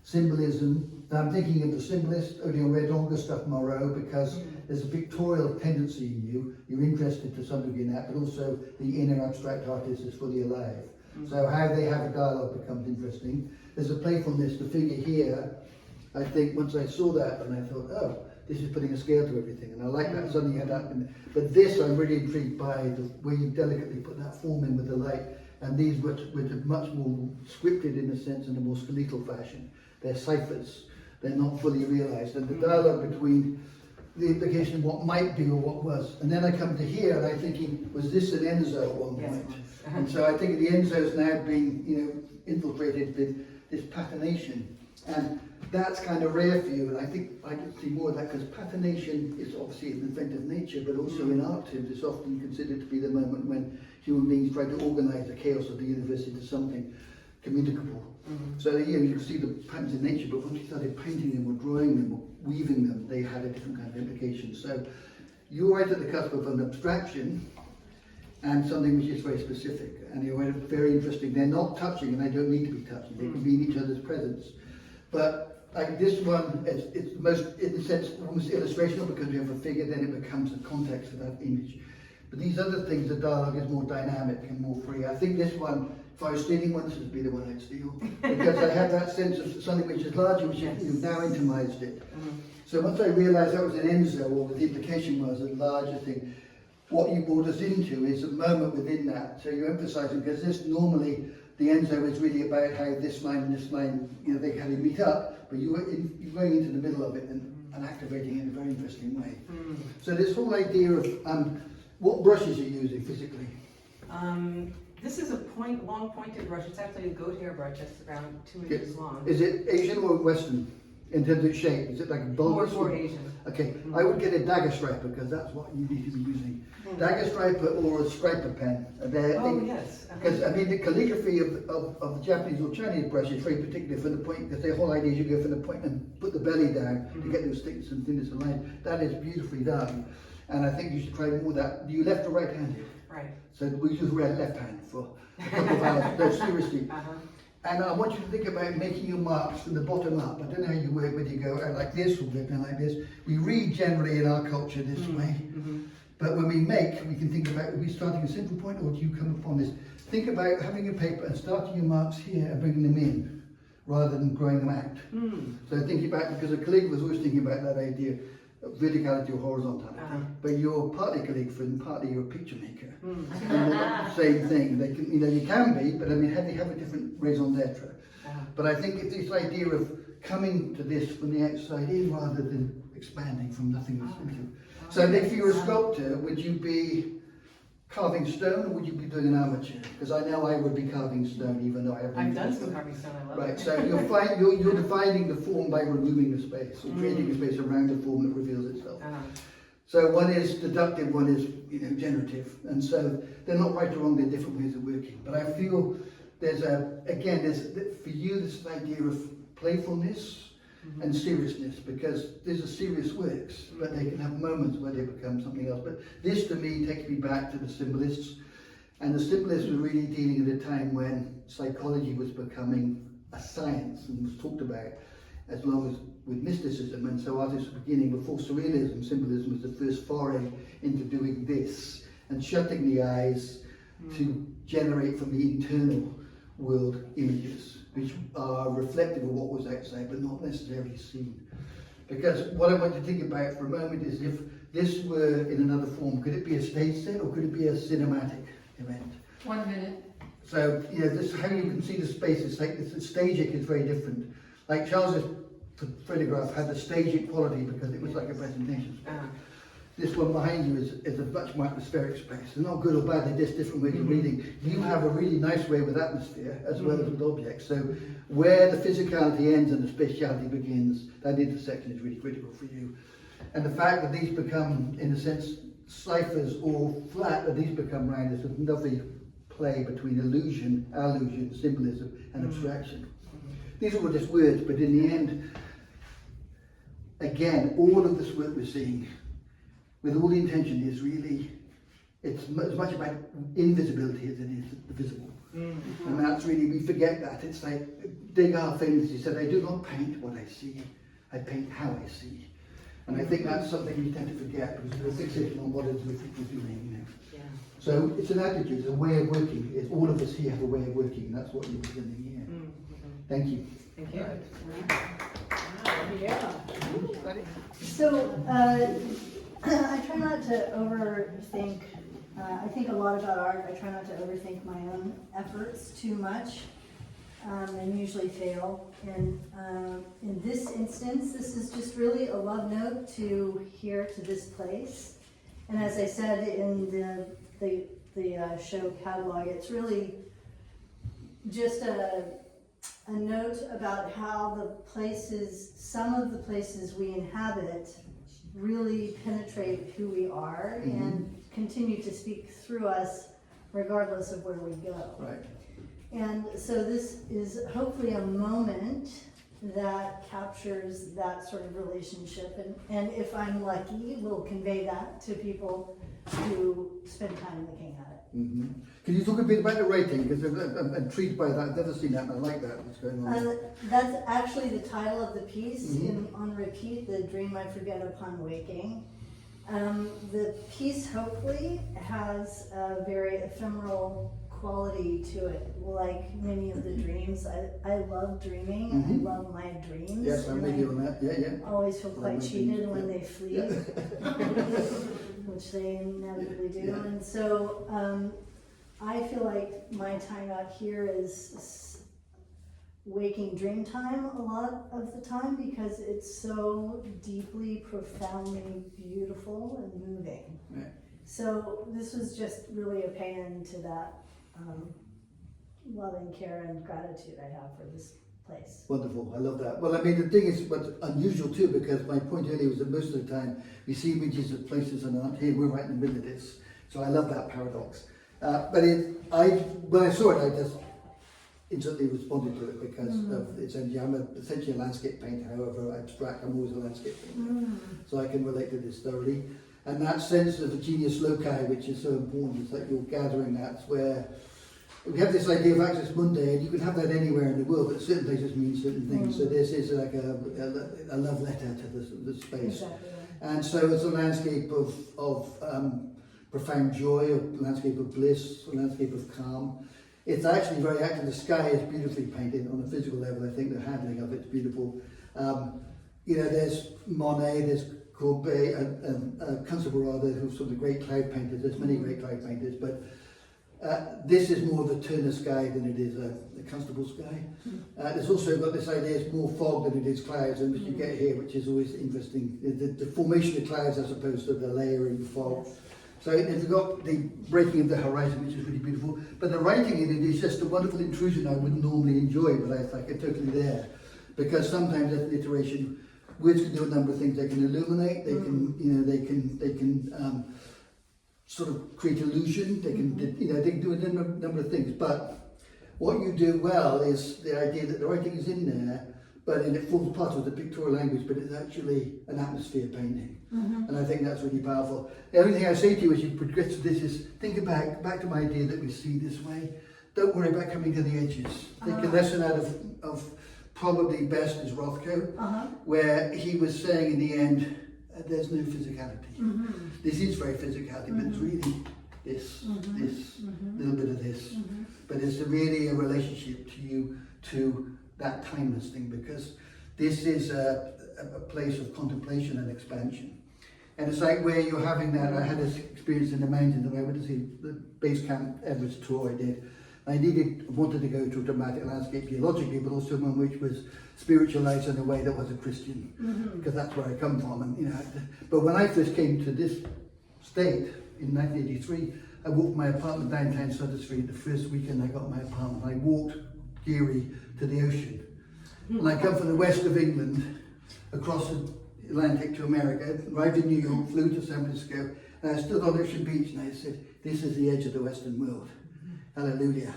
symbolism. Now I'm thinking of the symbolist, Odeon Redonga stuff, Moreau, because there's a pictorial tendency in you. You're interested to some degree in that, but also the inner abstract artist is fully alive. So how they have a dialogue becomes interesting. There's a playfulness. The figure here, I think once I saw that, and I thought, oh, this is putting a scale to everything, and I like that. Suddenly you had that. But this, I'm really intrigued by the way you delicately put that form in with the light. And these were much more scripted in a sense, in a more skeletal fashion. They're ciphers. They're not fully realized. And the dialogue between the implication of what might be or what was. And then I come to here, and I'm thinking, was this an Enzo at one point? Yes. And so I think the Enzo is now being, infiltrated with this patination. And that's kind of rare for you, and I think I can see more of that because patination is obviously an event of nature, but also in art terms, it's often considered to be the moment when human beings try to organize the chaos of the universe into something communicable. So you can see the patterns in nature, but once you started painting them or drawing them or weaving them, they had a different kind of implication. So you're right at the cusp of an abstraction and something which is very specific, and you're very interesting. They're not touching, and they don't need to be touching. They can be in each other's presence. But like this one, it's most, in a sense, almost illustrational because we have a figure, then it becomes a context for that image. But these other things, the dialogue is more dynamic and more free. I think this one, if I was stealing one, this would be the one I'd steal. Because I have that sense of something which is larger, which you've now intimized it. So once I realized that was an Enzo, or what the implication was, a larger thing, what you brought us into is a moment within that. So you're emphasizing, because this normally, the Enzo is really about how this line and this line, they kind of meet up, but you're going into the middle of it and activating it in a very interesting way. So this whole idea of what brushes you're using physically? This is a long pointed brush. It's actually a goat hair brush. It's around 2 inches long. Is it Asian or Western in terms of shape? Is it like a bulbous? More Asian. Okay, I would get a dagger striper because that's what you need to be using. Dagger striper or a striper pen. Yes. Because I mean the calligraphy of the Japanese or Chinese brush is very particular from the point, because the whole idea is you go from the point and put the belly down to get those thickness and thinness of line. That is beautifully done. And I think you should try more of that. Do you left or right handed? Right. So we use left hand for a couple of hours. No, seriously. And I want you to think about making your marks from the bottom up. I don't know how you work, whether you go out like this or go down like this. We read generally in our culture this way. But when we make, we can think about, are we starting a central point or do you come upon this? Think about having a paper and starting your marks here and bringing them in, rather than growing them out. So thinking about, because a calligrapher was always thinking about that idea of verticality or horizontality. But you're partly calligrapher and partly you're a picture maker. And they're not the same thing. They can, you can be, but I mean, they have a different raison d'etre. But I think it's this idea of coming to this from the outside in rather than expanding from nothingness into. So if you were a sculptor, would you be carving stone or would you be doing an armature? Because I know I would be carving stone even though I haven't. I've done some carving stone, I love it. Right, so you're defining the form by removing the space, or creating a space around the form that reveals itself. So one is deductive, one is generative, and so they're not right or wrong, they're different ways of working. But I feel for you, this idea of playfulness and seriousness, because there's a serious works, but they can have moments where they become something else. But this, to me, takes me back to the symbolists, and the symbolists were really dealing at a time when psychology was becoming a science and was talked about, as long as with mysticism, and so artists were beginning before surrealism. Symbolism was the first foray into doing this and shutting the eyes to generate from the internal world images which are reflective of what was outside but not necessarily seen. Because what I want to think about for a moment is, if this were in another form, could it be a stage set or could it be a cinematic event? 1 minute. So, this, how you can see the spaces, like the staging is very different. Like Charles's photograph had the staging quality because it was like a presentation space. This one behind you is a much more atmospheric space. It's not good or bad, they're just different ways of reading. You have a really nice way with atmosphere as well as with objects. So where the physicality ends and the spatiality begins, that intersection is really critical for you. And the fact that these become, in a sense, ciphers or flat, that these become round, is a lovely play between illusion, allusion, symbolism and abstraction. These are all just words, but in the end, again, all of this work we're seeing, with all the intention, is really, it's as much about invisibility as it is the visible. And that's really, we forget that. It's like Degas famously said, I do not paint what I see, I paint how I see. And I think that's something we tend to forget because we're fixated on what it is we're doing. So it's an attitude, it's a way of working. It's, all of us here have a way of working, and that's what you're presenting here. Thank you. Thank you. Yeah. So, I try not to overthink, I think a lot about art. I try not to overthink my own efforts too much, and usually fail. And in this instance, this is just really a love note to here, to this place. And as I said in the show catalog, it's really just a note about how the places, some of the places we inhabit, really penetrate who we are and continue to speak through us regardless of where we go. Right. And so this is hopefully a moment that captures that sort of relationship, and if I'm lucky, will convey that to people who spend time looking at it. Can you talk a bit about the writing? Because I'm intrigued by that. I've never seen that, and I like that. What's going on? That's actually the title of the piece, on repeat, The Dream I Forget Upon Waking. The piece hopefully has a very ephemeral quality to it, like many of the dreams. I love dreaming. I love my dreams. Yes, I'm with you on that. Yeah. Always feel quite cheated when they flee, which they inevitably do. Yeah. And so I feel like my time out here is waking dream time a lot of the time, because it's so deeply, profoundly beautiful and moving. Right. So this was just really a paean to that love and care and gratitude I have for this place. Wonderful, I love that. Well, I mean, the thing is, what's unusual too, because my point earlier was that most of the time we see images of places and aren't here. We're right in the middle of this, so I love that paradox. But when I saw it, I just instantly responded to it because of its energy. I'm essentially a landscape painter, however abstract. I'm always a landscape painter, so I can relate to this thoroughly. And that sense of the genius loci, which is so important, is that you're gathering. That's where we have this idea of access Monday, and you can have that anywhere in the world, but certain places mean certain things. So this is like a love letter to the space. Exactly. And so it's a landscape of profound joy, a landscape of bliss, a landscape of calm. It's actually very active. The sky is beautifully painted on a physical level. I think the handling of it's beautiful. There's Monet, there's Courbet, and Constable, who's some of the great cloud painters. There's many great cloud painters, but this is more of a Turner sky than it is a Constable sky. There's also got this idea it's more fog than it is clouds, and which you get here, which is always interesting. The formation of clouds as opposed to the layering fog. Yes. So you've got the breaking of the horizon, which is really beautiful. But the writing in it is just a wonderful intrusion I wouldn't normally enjoy, but I like it totally there. Because sometimes as alliteration, words can do a number of things. They can illuminate, they can sort of create illusion, they can do a number of things. But what you do well is the idea that the writing is in there, but it forms part of the pictorial language, but it's actually an atmosphere painting. And I think that's really powerful. The only thing I say to you as you progress to this is, think back to my idea that we see this way. Don't worry about coming to the edges. Take a lesson out of probably best is Rothko, where he was saying in the end, there's no physicality. This is very physicality, but it's really this, little bit of this. But it's really a relationship to you, to that timeless thing, because this is a place of contemplation and expansion. And it's like where you're having that, I had this experience in the mountains, and I went to see the base camp Everest tour I did. I wanted to go to a dramatic landscape geologically, but also one which was spiritualized in a way that was a Christian, because that's where I come from. And but when I first came to this state in 1983, I walked my apartment downtown Sutter Street. The first weekend I got my apartment, I walked Geary to the ocean. And I come from the west of England, across the Atlantic to America, arrived in New York, flew to San Francisco, and I stood on Ocean Beach and I said, this is the edge of the Western world. Hallelujah.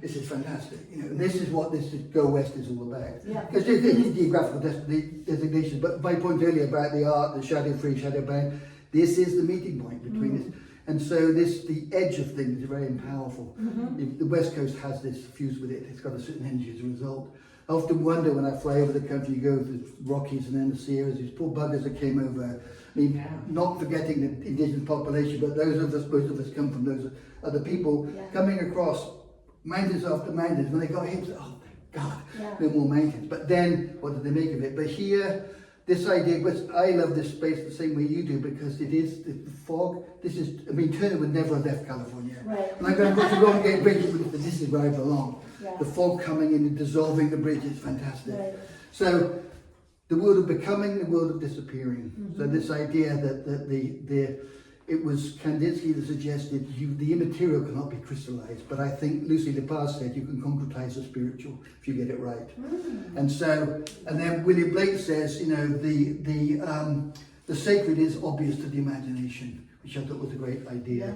This is fantastic. This is what this Go West is all about. Because there's geographical designation, but my point earlier about the art, the shadow-free, shadow-bound, this is the meeting point between this. And so the edge of things is very powerful. The West Coast has this fused with it. It's got a certain energy as a result. I often wonder when I fly over the country, you go to the Rockies and then the Sierras, these poor buggers that came over. I mean, not forgetting the indigenous population, but most of us come from those other people coming across mountains after mountains. When they got here, oh, thank God, no more mountains. But then, what did they make of it? But here, this idea, but I love this space the same way you do, because it is the fog. Turner would never have left California. And I'm going to go and get bridges, but this is where I belong. The fog coming in and dissolving the bridge is fantastic. So the world of becoming, the world of disappearing. So this idea that it was Kandinsky that suggested the immaterial cannot be crystallized, but I think Lucy Lepage said you can concretize the spiritual if you get it right. And then William Blake says, the sacred is obvious to the imagination, which I thought was a great idea.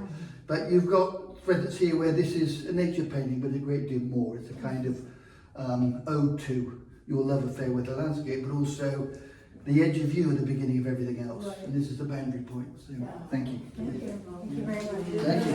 But you've got threads here where this is a nature painting, but a great deal more. It's a kind of ode to your love affair with the landscape, but also the edge of you at the beginning of everything else. And this is the boundary point. So thank you. Thank you very much. Thank you.